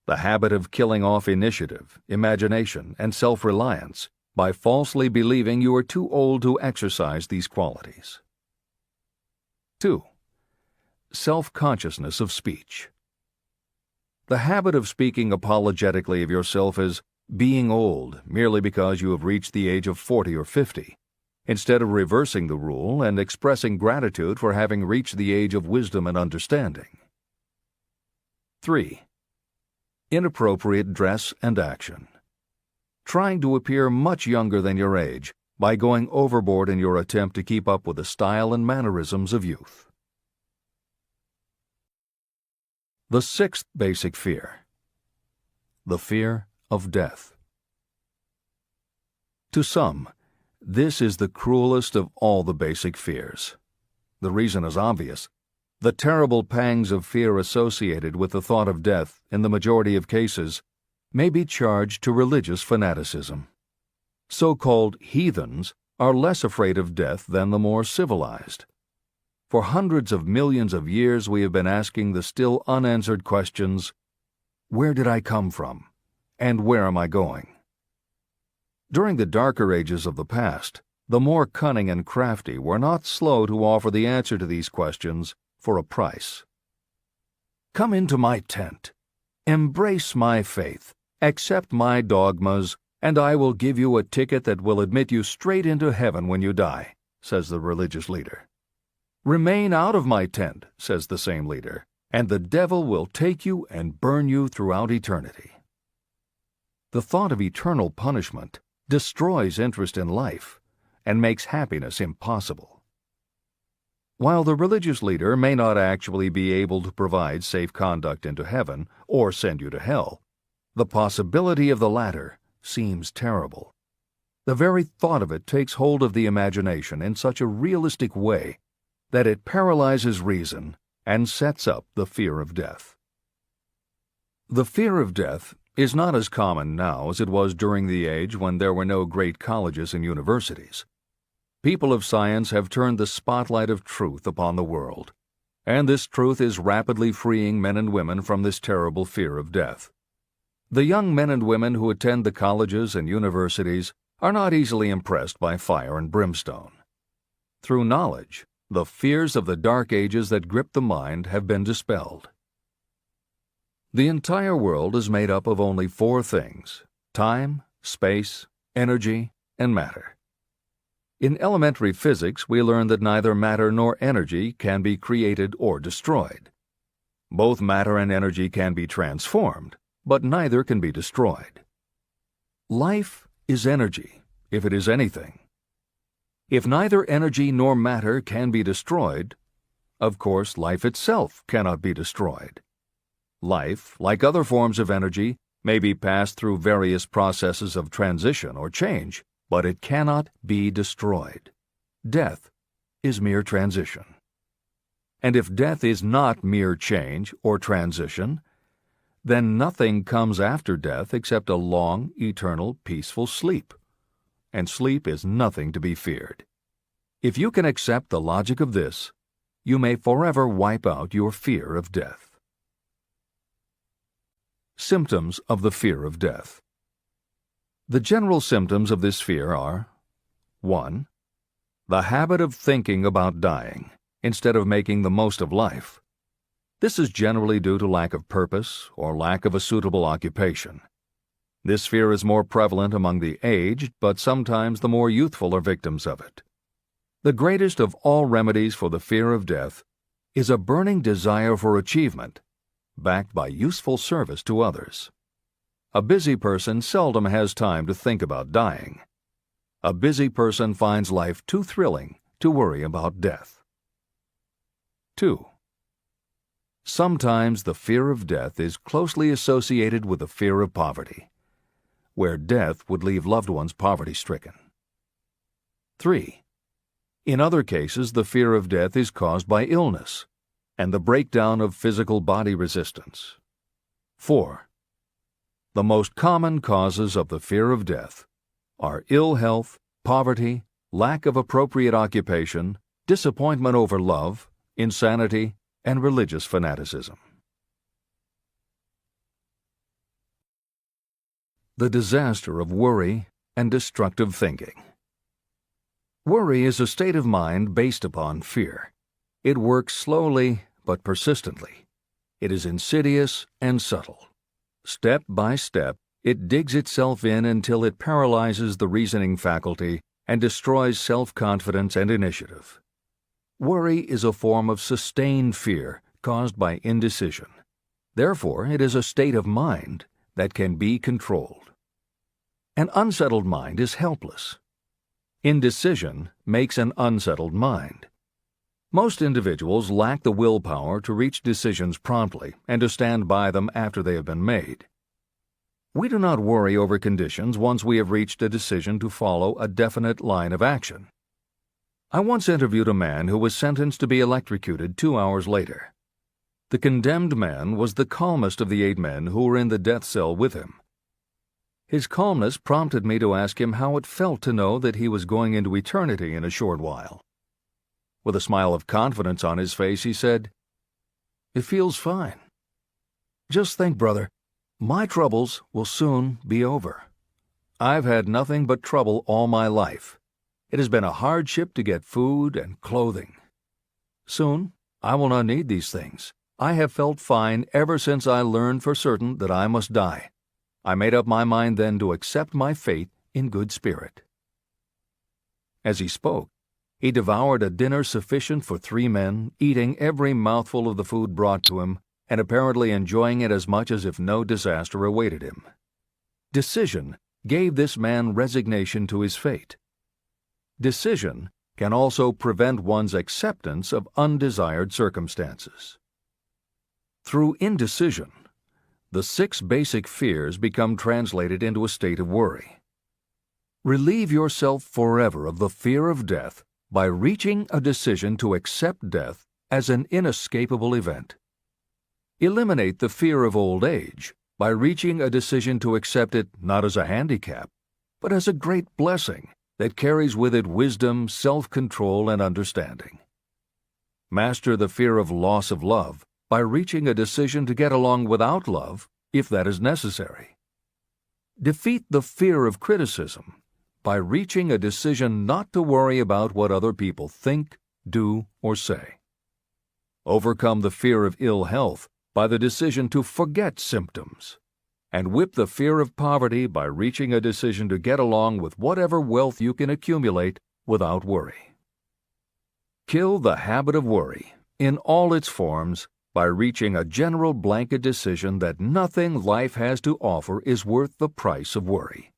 [SPEAKER 3] The habit of killing off initiative, imagination, and self-reliance by falsely believing you are too old to exercise these qualities. 2. Self-consciousness of speech. The habit of speaking apologetically of yourself as being old merely because you have reached the age of 40 or 50, instead of reversing the rule and expressing gratitude for having reached the age of wisdom and understanding. 3. Inappropriate dress and action. Trying to appear much younger than your age by going overboard in your attempt to keep up with the style and mannerisms of youth. The sixth basic fear. The fear of death. To some, this is the cruelest of all the basic fears. The reason is obvious. The terrible pangs of fear associated with the thought of death, in the majority of cases, may be charged to religious fanaticism. So-called heathens are less afraid of death than the more civilized. For hundreds of millions of years we have been asking the still unanswered questions, where did I come from? And where am I going? During the darker ages of the past, the more cunning and crafty were not slow to offer the answer to these questions for a price. Come into my tent, embrace my faith, accept my dogmas, and I will give you a ticket that will admit you straight into heaven when you die, says the religious leader. Remain out of my tent, says the same leader, and the devil will take you and burn you throughout eternity. The thought of eternal punishment destroys interest in life and makes happiness impossible. While the religious leader may not actually be able to provide safe conduct into heaven or send you to hell, the possibility of the latter seems terrible. The very thought of it takes hold of the imagination in such a realistic way that it paralyzes reason and sets up the fear of death. The fear of death is not as common now as it was during the age when there were no great colleges and universities. People of science have turned the spotlight of truth upon the world, and this truth is rapidly freeing men and women from this terrible fear of death. The young men and women who attend the colleges and universities are not easily impressed by fire and brimstone. Through knowledge, the fears of the dark ages that grip the mind have been dispelled. The entire world is made up of only four things: time, space, energy, and matter. In elementary physics, we learn that neither matter nor energy can be created or destroyed. Both matter and energy can be transformed, but neither can be destroyed. Life is energy, if it is anything. If neither energy nor matter can be destroyed, of course life itself cannot be destroyed. Life, like other forms of energy, may be passed through various processes of transition or change, but it cannot be destroyed. Death is mere transition. And if death is not mere change or transition, then nothing comes after death except a long, eternal, peaceful sleep. And sleep is nothing to be feared. If you can accept the logic of this, you may forever wipe out your fear of death. Symptoms of the fear of death. The general symptoms of this fear are: 1. The habit of thinking about dying instead of making the most of life. This is generally due to lack of purpose or lack of a suitable occupation. This fear is more prevalent among the aged, but sometimes the more youthful are victims of it. The greatest of all remedies for the fear of death is a burning desire for achievement, backed by useful service to others. A busy person seldom has time to think about dying. A busy person finds life too thrilling to worry about death. 2. Sometimes the fear of death is closely associated with the fear of poverty, where death would leave loved ones poverty-stricken. 3. In other cases, the fear of death is caused by illness and the breakdown of physical body resistance. 4. The most common causes of the fear of death are ill health, poverty, lack of appropriate occupation, disappointment over love, insanity, and religious fanaticism. The disaster of worry and destructive thinking. Worry is a state of mind based upon fear. It works slowly but persistently. It is insidious and subtle. Step by step, it digs itself in until it paralyzes the reasoning faculty and destroys self-confidence and initiative. Worry is a form of sustained fear caused by indecision. Therefore, it is a state of mind that can be controlled. An unsettled mind is helpless. Indecision makes an unsettled mind. Most individuals lack the willpower to reach decisions promptly and to stand by them after they have been made. We do not worry over conditions once we have reached a decision to follow a definite line of action. I once interviewed a man who was sentenced to be electrocuted 2 hours later. The condemned man was the calmest of the 8 men who were in the death cell with him. His calmness prompted me to ask him how it felt to know that he was going into eternity in a short while. With a smile of confidence on his face, he said, "It feels fine. Just think, brother, my troubles will soon be over. I've had nothing but trouble all my life. It has been a hardship to get food and clothing. Soon, I will not need these things. I have felt fine ever since I learned for certain that I must die. I made up my mind then to accept my fate in good spirit." As he spoke, he devoured a dinner sufficient for 3 men, eating every mouthful of the food brought to him, and apparently enjoying it as much as if no disaster awaited him. Decision gave this man resignation to his fate. Decision can also prevent one's acceptance of undesired circumstances. Through indecision, the 6 basic fears become translated into a state of worry. Relieve yourself forever of the fear of death by reaching a decision to accept death as an inescapable event. Eliminate the fear of old age by reaching a decision to accept it not as a handicap, but as a great blessing that carries with it wisdom, self-control, and understanding. Master the fear of loss of love by reaching a decision to get along without love, if that is necessary. Defeat the fear of criticism by reaching a decision not to worry about what other people think, do, or say. Overcome the fear of ill health by the decision to forget symptoms, and whip the fear of poverty by reaching a decision to get along with whatever wealth you can accumulate without worry. Kill the habit of worry in all its forms by reaching a general blanket decision that nothing life has to offer is worth the price of worry.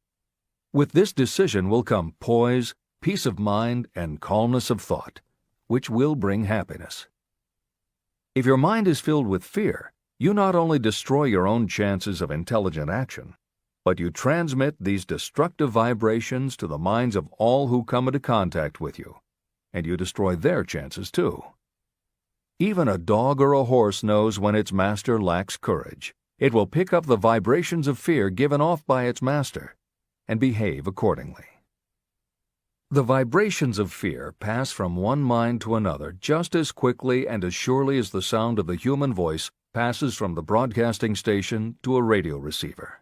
[SPEAKER 3] With this decision will come poise, peace of mind, and calmness of thought, which will bring happiness. If your mind is filled with fear, you not only destroy your own chances of intelligent action, but you transmit these destructive vibrations to the minds of all who come into contact with you, and you destroy their chances too. Even a dog or a horse knows when its master lacks courage. It will pick up the vibrations of fear given off by its master and behave accordingly. The vibrations of fear pass from one mind to another just as quickly and as surely as the sound of the human voice passes from the broadcasting station to a radio receiver.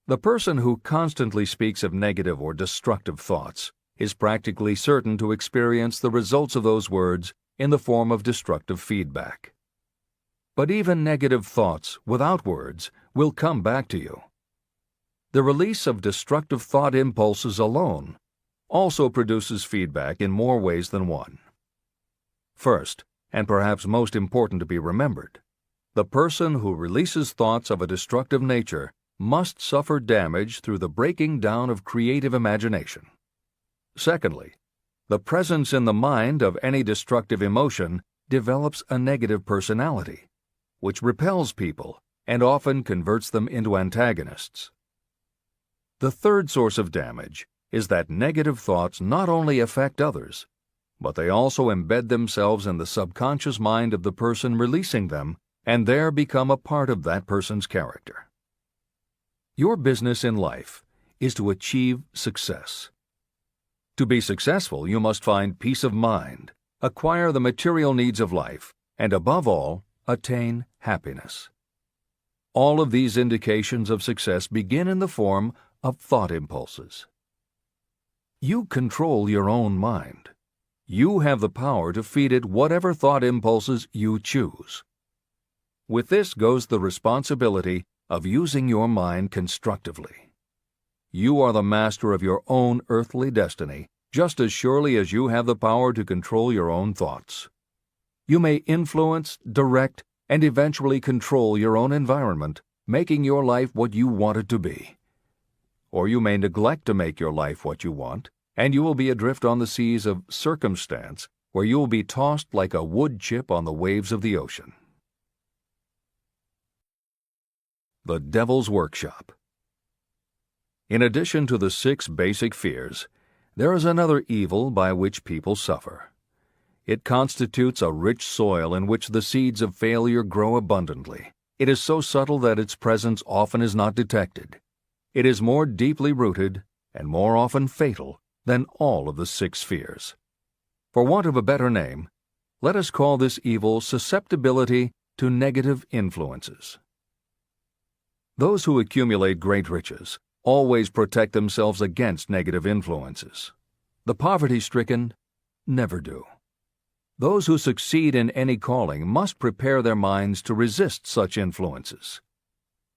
[SPEAKER 3] The person who constantly speaks of negative or destructive thoughts is practically certain to experience the results of those words in the form of destructive feedback. But even negative thoughts without words will come back to you. The release of destructive thought impulses alone also produces feedback in more ways than one. First, and perhaps most important to be remembered, the person who releases thoughts of a destructive nature must suffer damage through the breaking down of creative imagination. Secondly, the presence in the mind of any destructive emotion develops a negative personality, which repels people and often converts them into antagonists. The third source of damage is that negative thoughts not only affect others, but they also embed themselves in the subconscious mind of the person releasing them and there become a part of that person's character. Your business in life is to achieve success. To be successful, you must find peace of mind, acquire the material needs of life, and above all, attain happiness. All of these indications of success begin in the form of thought impulses. You control your own mind. You have the power to feed it whatever thought impulses you choose. With this goes the responsibility of using your mind constructively. You are the master of your own earthly destiny, just as surely as you have the power to control your own thoughts. You may influence, direct, and eventually control your own environment, making your life what you want it to be. Or you may neglect to make your life what you want, and you will be adrift on the seas of circumstance, where you will be tossed like a wood chip on the waves of the ocean. The Devil's Workshop. In addition to the 6 basic fears, there is another evil by which people suffer. It constitutes a rich soil in which the seeds of failure grow abundantly. It is so subtle that its presence often is not detected. It is more deeply rooted and more often fatal than all of the 6 fears. For want of a better name, let us call this evil susceptibility to negative influences. Those who accumulate great riches always protect themselves against negative influences. The poverty-stricken never do. Those who succeed in any calling must prepare their minds to resist such influences.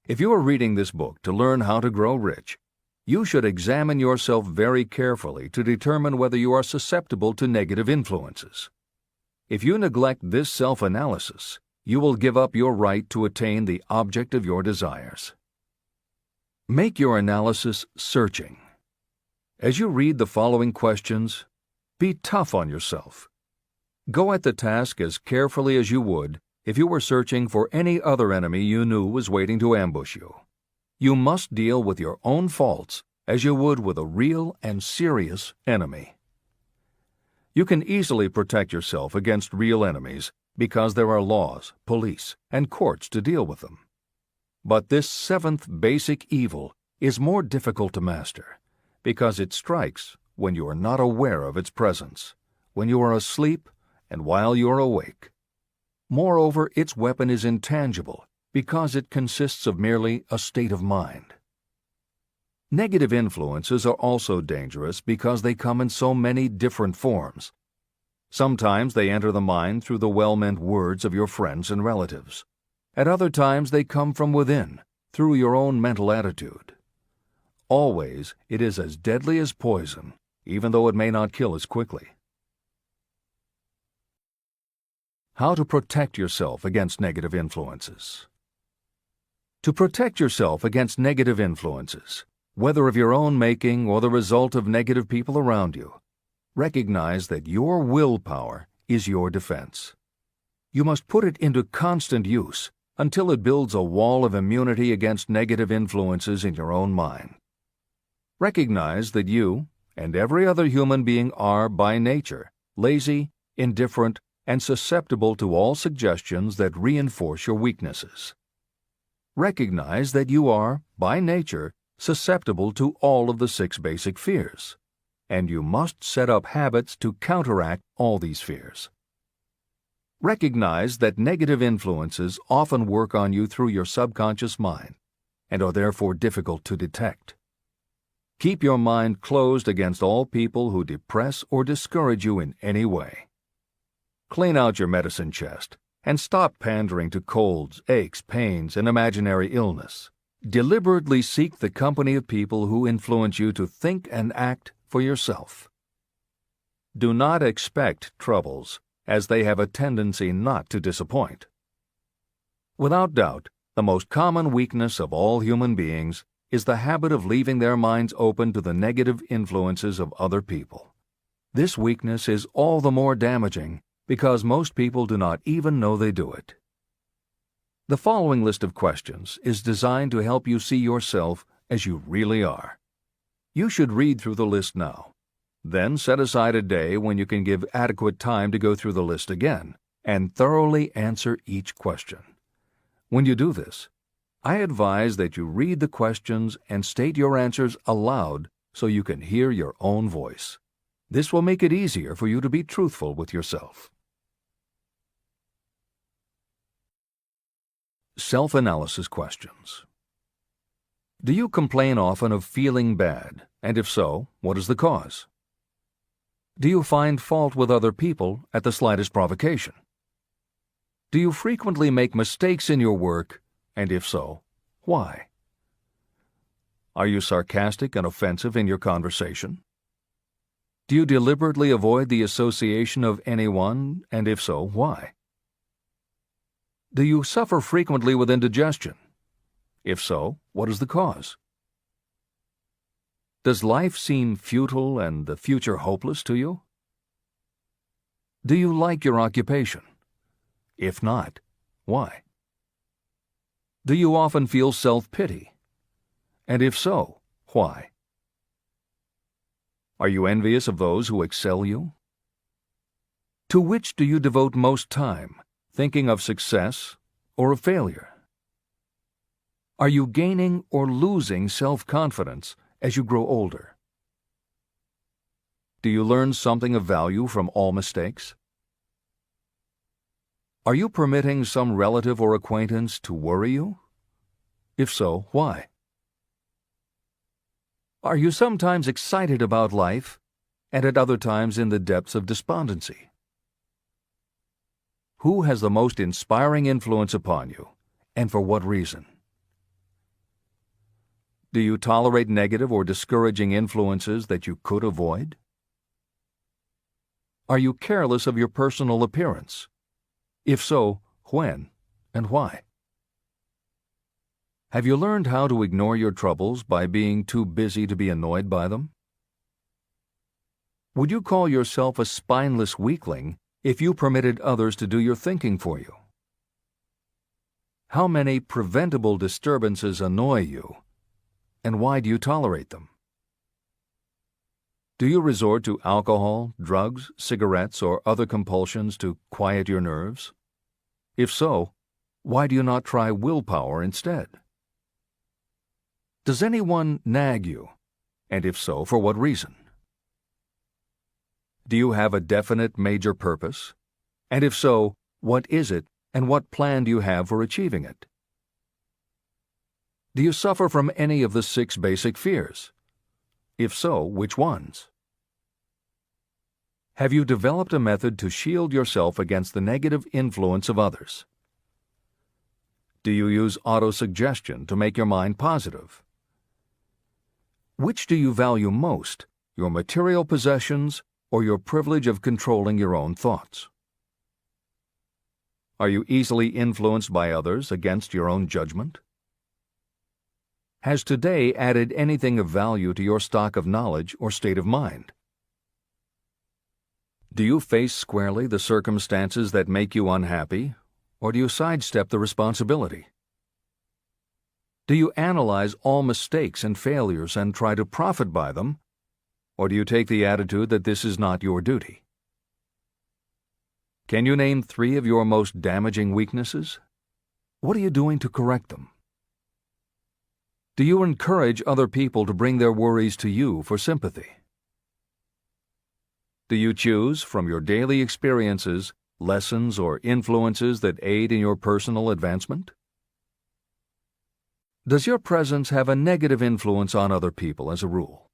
[SPEAKER 3] If you are reading this book to learn how to grow rich, you should examine yourself very carefully to determine whether you are susceptible to negative influences. If you neglect this self-analysis, you will give up your right to attain the object of your desires. Make your analysis searching. As you read the following questions, Be tough on yourself. Go at the task as carefully as you would if you were searching for any other enemy you knew was waiting to ambush you. You must deal with your own faults as you would with a real and serious enemy. You can easily protect yourself against real enemies because there are laws, police, and courts to deal with them. But this seventh basic evil is more difficult to master because it strikes when you are not aware of its presence, when you are asleep and while you are awake. Moreover, its weapon is intangible because it consists of merely a state of mind. Negative influences are also dangerous because they come in so many different forms. Sometimes they enter the mind through the well-meant words of your friends and relatives. At other times they come from within, through your own mental attitude. Always, it is as deadly as poison, even though it may not kill as quickly. How to protect yourself against negative influences. To protect yourself against negative influences, whether of your own making or the result of negative people around you, recognize that your willpower is your defense. You must put it into constant use until it builds a wall of immunity against negative influences in your own mind. Recognize that you and every other human being are, by nature, lazy, indifferent, and susceptible to all suggestions that reinforce your weaknesses. Recognize that you are, by nature, susceptible to all of the 6 basic fears, and you must set up habits to counteract all these fears. Recognize that negative influences often work on you through your subconscious mind and are therefore difficult to detect. Keep your mind closed against all people who depress or discourage you in any way. Clean out your medicine chest and stop pandering to colds, aches, pains, and imaginary illness. Deliberately seek the company of people who influence you to think and act for yourself. Do not expect troubles, as they have a tendency not to disappoint. Without doubt, the most common weakness of all human beings is the habit of leaving their minds open to the negative influences of other people. This weakness is all the more damaging because most people do not even know they do it. The following list of questions is designed to help you see yourself as you really are. You should read through the list now. Then set aside a day when you can give adequate time to go through the list again and thoroughly answer each question. When you do this, I advise that you read the questions and state your answers aloud so you can hear your own voice. This will make it easier for you to be truthful with yourself. Self-analysis questions. Do you complain often of feeling bad, and if so, what is the cause? Do you find fault with other people at the slightest provocation? Do you frequently make mistakes in your work, and if so, why? Are you sarcastic and offensive in your conversation? Do you deliberately avoid the association of anyone, and if so, why? Do you suffer frequently with indigestion? If so, what is the cause? Does life seem futile and the future hopeless to you? Do you like your occupation? If not, why? Do you often feel self-pity? And if so, why? Are you envious of those who excel you? To which do you devote most time, thinking of success or of failure? Are you gaining or losing self-confidence as you grow older? Do you learn something of value from all mistakes? Are you permitting some relative or acquaintance to worry you? If so, why? Are you sometimes excited about life and at other times in the depths of despondency? Who has the most inspiring influence upon you, and for what reason? Do you tolerate negative or discouraging influences that you could avoid? Are you careless of your personal appearance? If so, when and why? Have you learned how to ignore your troubles by being too busy to be annoyed by them? Would you call yourself a spineless weakling if you permitted others to do your thinking for you? How many preventable disturbances annoy you, and why do you tolerate them? Do you resort to alcohol, drugs, cigarettes, or other compulsions to quiet your nerves? If so, why do you not try willpower instead? Does anyone nag you, and if so, for what reason? Do you have a definite major purpose? And if so, what is it, and what plan do you have for achieving it? Do you suffer from any of the 6 basic fears? If so, which ones? Have you developed a method to shield yourself against the negative influence of others? Do you use autosuggestion to make your mind positive? Which do you value most, your material possessions or your privilege of controlling your own thoughts? Are you easily influenced by others against your own judgment? Has today added anything of value to your stock of knowledge or state of mind? Do you face squarely the circumstances that make you unhappy, or do you sidestep the responsibility? Do you analyze all mistakes and failures and try to profit by them, or do you take the attitude that this is not your duty? Can you name 3 of your most damaging weaknesses? What are you doing to correct them? Do you encourage other people to bring their worries to you for sympathy? Do you choose, from your daily experiences, lessons or influences that aid in your personal advancement? Does your presence have a negative influence on other people as a rule?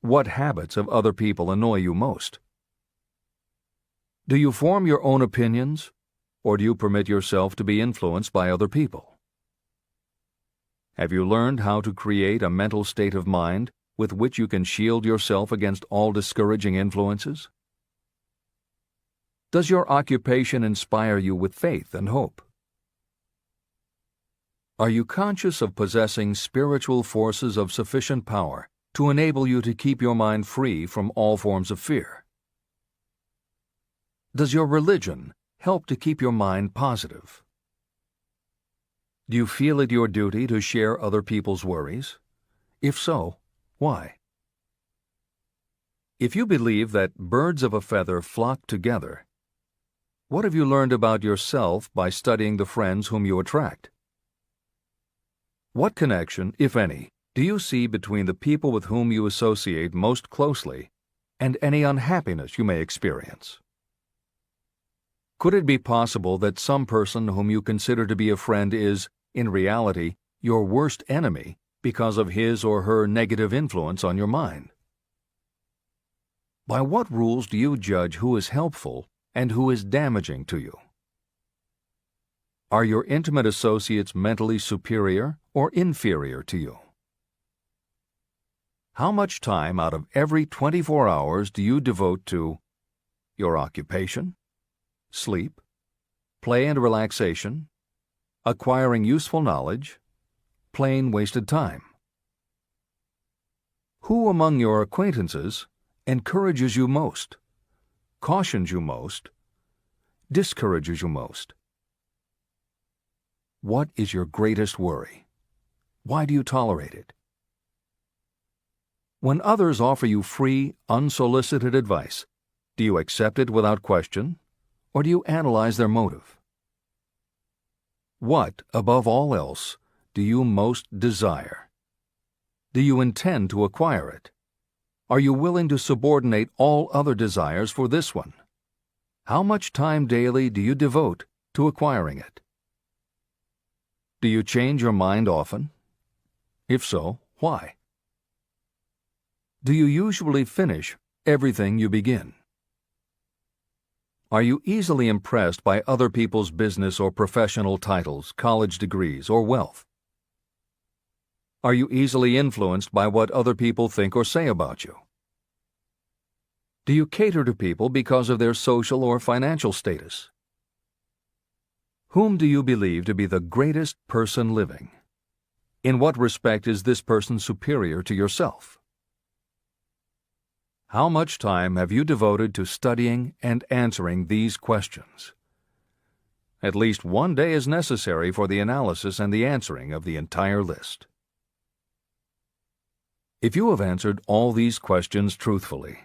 [SPEAKER 3] What habits of other people annoy you most? Do you form your own opinions, or do you permit yourself to be influenced by other people? Have you learned how to create a mental state of mind with which you can shield yourself against all discouraging influences? Does your occupation inspire you with faith and hope? Are you conscious of possessing spiritual forces of sufficient power to enable you to keep your mind free from all forms of fear? Does your religion help to keep your mind positive? Do you feel it your duty to share other people's worries? If so, why? If you believe that birds of a feather flock together, what have you learned about yourself by studying the friends whom you attract? What connection, if any, do you see between the people with whom you associate most closely and any unhappiness you may experience? Could it be possible that some person whom you consider to be a friend is, in reality, your worst enemy because of his or her negative influence on your mind? By what rules do you judge who is helpful and who is damaging to you? Are your intimate associates mentally superior or inferior to you? How much time out of every 24 hours do you devote to your occupation, sleep, play and relaxation, acquiring useful knowledge, plain wasted time? Who among your acquaintances encourages you most, cautions you most, discourages you most? What is your greatest worry? Why do you tolerate it? When others offer you free, unsolicited advice, do you accept it without question, or do you analyze their motive? What, above all else, do you most desire? Do you intend to acquire it? Are you willing to subordinate all other desires for this one? How much time daily do you devote to acquiring it? Do you change your mind often? If so, why? Do you usually finish everything you begin? Are you easily impressed by other people's business or professional titles, college degrees, or wealth? Are you easily influenced by what other people think or say about you? Do you cater to people because of their social or financial status? Whom do you believe to be the greatest person living? In what respect is this person superior to yourself? How much time have you devoted to studying and answering these questions? At least one day is necessary for the analysis and the answering of the entire list. If you have answered all these questions truthfully,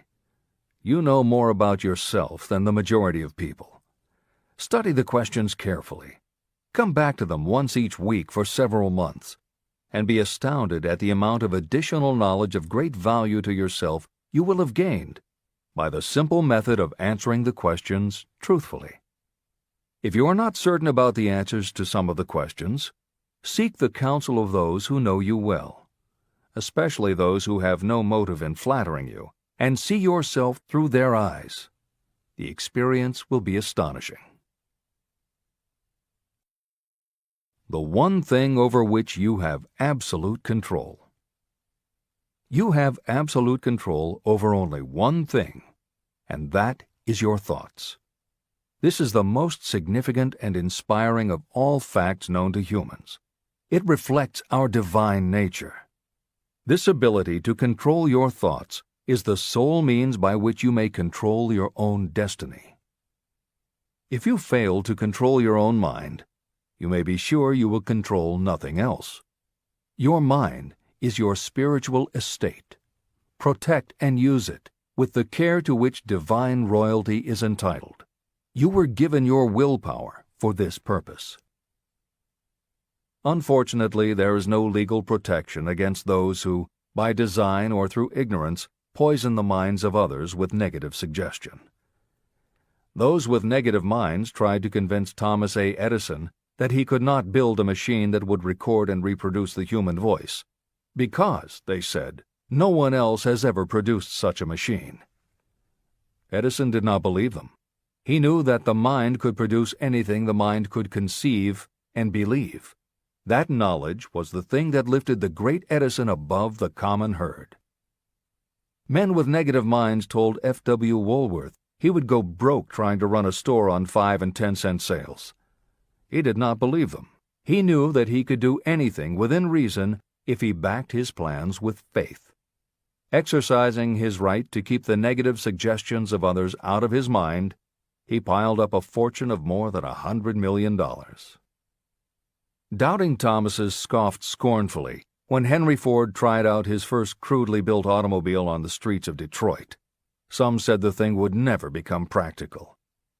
[SPEAKER 3] you know more about yourself than the majority of people. Study the questions carefully. Come back to them once each week for several months, and be astounded at the amount of additional knowledge of great value to yourself you will have gained by the simple method of answering the questions truthfully. If you are not certain about the answers to some of the questions, seek the counsel of those who know you well, especially those who have no motive in flattering you, and see yourself through their eyes. The experience will be astonishing. The one thing over which you have absolute control. You have absolute control over only one thing, and that is your thoughts. This is the most significant and inspiring of all facts known to humans. It reflects our divine nature. This ability to control your thoughts is the sole means by which you may control your own destiny. If you fail to control your own mind, you may be sure you will control nothing else. Your mind is your spiritual estate. Protect and use it with the care to which divine royalty is entitled. You were given your willpower for this purpose. Unfortunately, there is no legal protection against those who, by design or through ignorance, poison the minds of others with negative suggestion. Those with negative minds tried to convince Thomas A. Edison that he could not build a machine that would record and reproduce the human voice, because, they said, no one else has ever produced such a machine. Edison did not believe them. He knew that the mind could produce anything the mind could conceive and believe. That knowledge was the thing that lifted the great Edison above the common herd. Men with negative minds told F.W. Woolworth he would go broke trying to run a store on 5 and 10-cent sales. He did not believe them. He knew that he could do anything within reason if he backed his plans with faith. Exercising his right to keep the negative suggestions of others out of his mind, he piled up a fortune of more than $100 million. Doubting Thomases scoffed scornfully when Henry Ford tried out his first crudely built automobile on the streets of Detroit. Some said the thing would never become practical.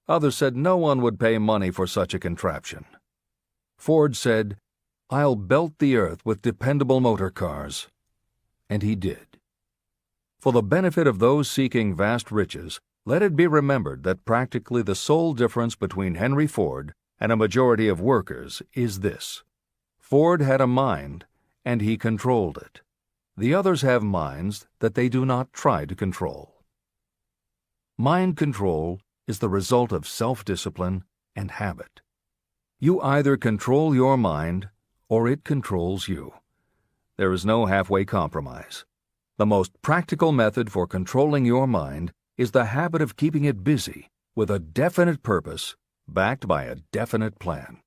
[SPEAKER 3] Others said no one would pay money for such a contraption. Ford said, "I'll belt the earth with dependable motor cars." And he did. For the benefit of those seeking vast riches, let it be remembered that practically the sole difference between Henry Ford and a majority of workers is this: Ford had a mind, and he controlled it. The others have minds that they do not try to control. Mind control is the result of self-discipline and habit. You either control your mind, or it controls you. There is no halfway compromise. The most practical method for controlling your mind is the habit of keeping it busy with a definite purpose backed by a definite plan.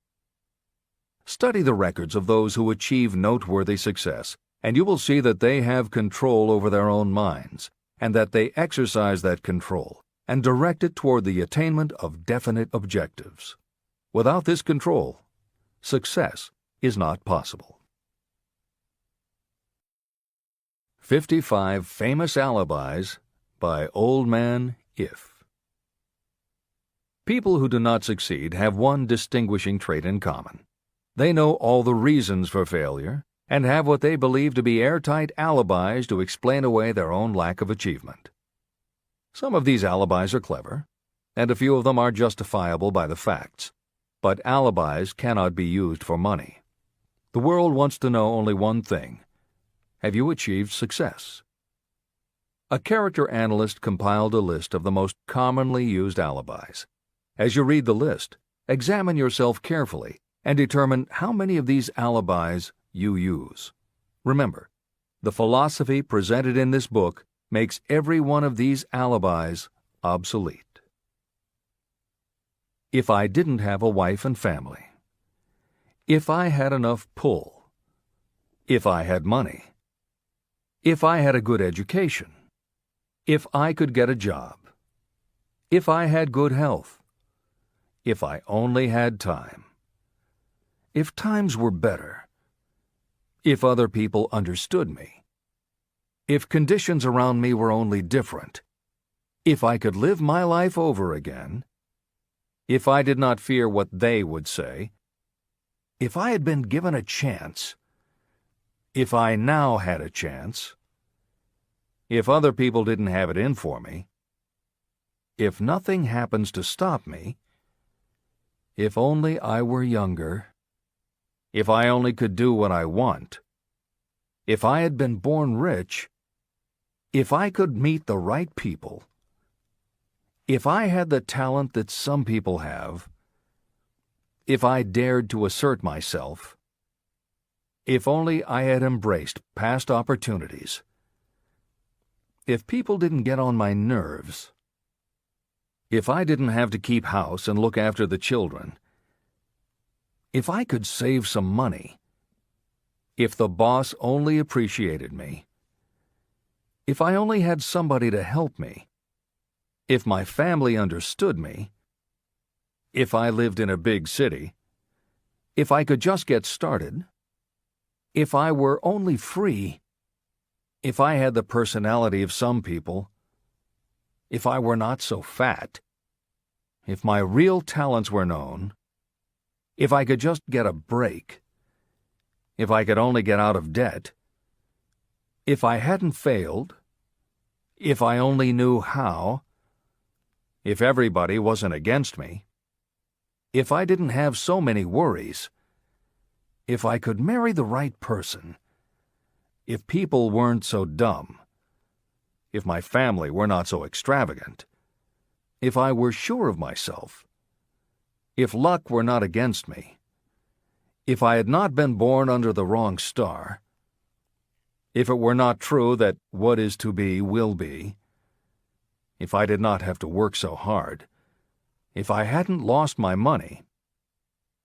[SPEAKER 3] Study the records of those who achieve noteworthy success, and you will see that they have control over their own minds, and that they exercise that control and direct it toward the attainment of definite objectives. Without this control, success is not possible. 55 Famous Alibis by Old Man If. People who do not succeed have one distinguishing trait in common. They know all the reasons for failure and have what they believe to be airtight alibis to explain away their own lack of achievement. Some of these alibis are clever, and a few of them are justifiable by the facts, but alibis cannot be used for money. The world wants to know only one thing: have you achieved success? A character analyst compiled a list of the most commonly used alibis. As you read the list, examine yourself carefully and determine how many of these alibis you use. Remember, the philosophy presented in this book makes every one of these alibis obsolete. If I didn't have a wife and family. If I had enough pull. If I had money. If I had a good education. If I could get a job. If I had good health. If I only had time. If times were better. If other people understood me. If conditions around me were only different. If I could live my life over again. If I did not fear what they would say. If I had been given a chance. If I now had a chance. If other people didn't have it in for me. If nothing happens to stop me. If only I were younger. If I only could do what I want. If I had been born rich. If I could meet the right people. If I had the talent that some people have. If I dared to assert myself. If only I had embraced past opportunities. If people didn't get on my nerves. If I didn't have to keep house and look after the children. If I could save some money. If the boss only appreciated me. If I only had somebody to help me. If my family understood me. If I lived in a big city. If I could just get started. If I were only free. If I had the personality of some people. If I were not so fat. If my real talents were known. If I could just get a break. If I could only get out of debt. If I hadn't failed. If I only knew how. If everybody wasn't against me. If I didn't have so many worries. If I could marry the right person. If people weren't so dumb. If my family were not so extravagant. If I were sure of myself. If luck were not against me. If I had not been born under the wrong star. If it were not true that what is to be will be. If I did not have to work so hard. If I hadn't lost my money.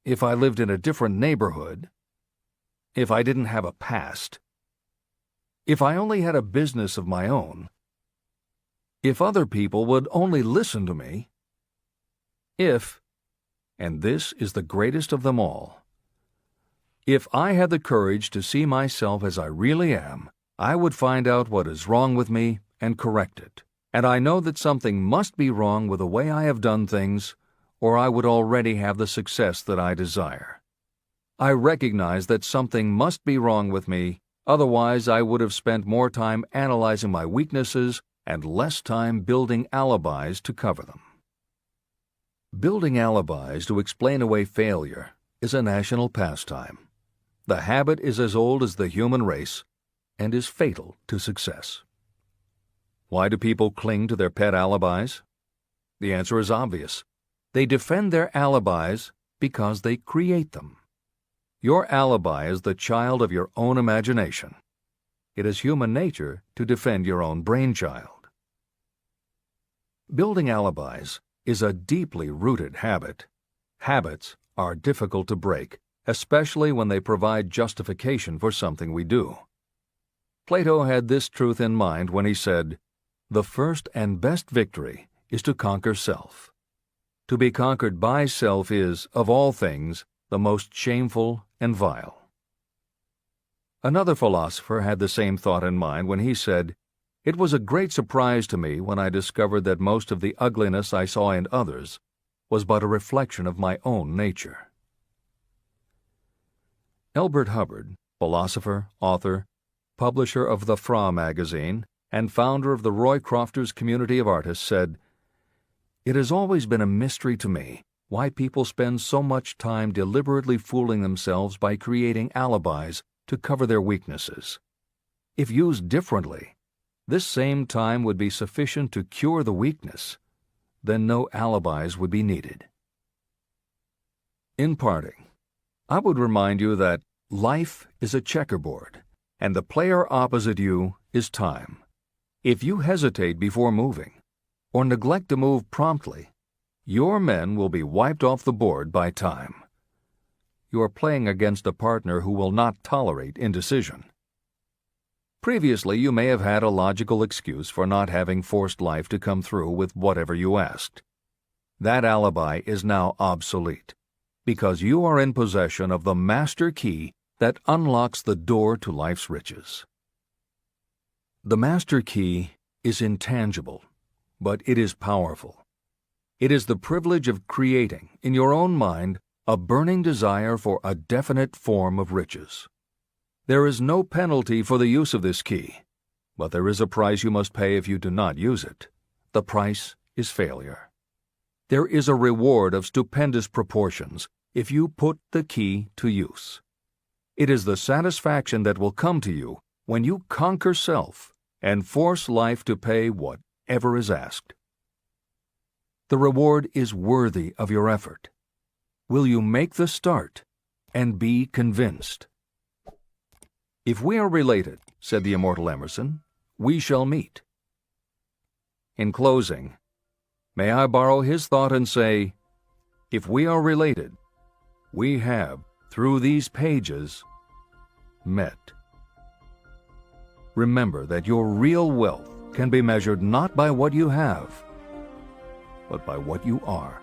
[SPEAKER 3] If I lived in a different neighborhood. If I didn't have a past. If I only had a business of my own. If other people would only listen to me. If, and this is the greatest of them all, if I had the courage to see myself as I really am, I would find out what is wrong with me and correct it. And I know that something must be wrong with the way I have done things, or I would already have the success that I desire. I recognize that something must be wrong with me, otherwise I would have spent more time analyzing my weaknesses and less time building alibis to cover them. Building alibis to explain away failure is a national pastime. The habit is as old as the human race and is fatal to success. Why do people cling to their pet alibis? The answer is obvious. They defend their alibis because they create them. Your alibi is the child of your own imagination. It is human nature to defend your own brainchild. Building alibis is a deeply rooted habit. Habits are difficult to break, especially when they provide justification for something we do. Plato had this truth in mind when he said, "The first and best victory is to conquer self. To be conquered by self is, of all things, the most shameful and vile." Another philosopher had the same thought in mind when he said, "It was a great surprise to me when I discovered that most of the ugliness I saw in others was but a reflection of my own nature." Elbert Hubbard, philosopher, author, publisher of the Fra magazine, and founder of the Roy Crofters Community of Artists, said, "It has always been a mystery to me why people spend so much time deliberately fooling themselves by creating alibis to cover their weaknesses. If used differently, this same time would be sufficient to cure the weakness. Then no alibis would be needed." In parting, I would remind you that life is a checkerboard, and the player opposite you is time. If you hesitate before moving, or neglect to move promptly, your men will be wiped off the board by time. You are playing against a partner who will not tolerate indecision. Previously, you may have had a logical excuse for not having forced life to come through with whatever you asked. That alibi is now obsolete, because you are in possession of the master key that unlocks the door to life's riches. The master key is intangible, but it is powerful. It is the privilege of creating, in your own mind, a burning desire for a definite form of riches. There is no penalty for the use of this key, but there is a price you must pay if you do not use it. The price is failure. There is a reward of stupendous proportions if you put the key to use. It is the satisfaction that will come to you when you conquer self and force life to pay whatever is asked. The reward is worthy of your effort. Will you make the start and be convinced? "If we are related," said the immortal Emerson, "we shall meet." In closing, may I borrow his thought and say, if we are related, we have, through these pages, met. Remember that your real wealth can be measured not by what you have, but by what you are.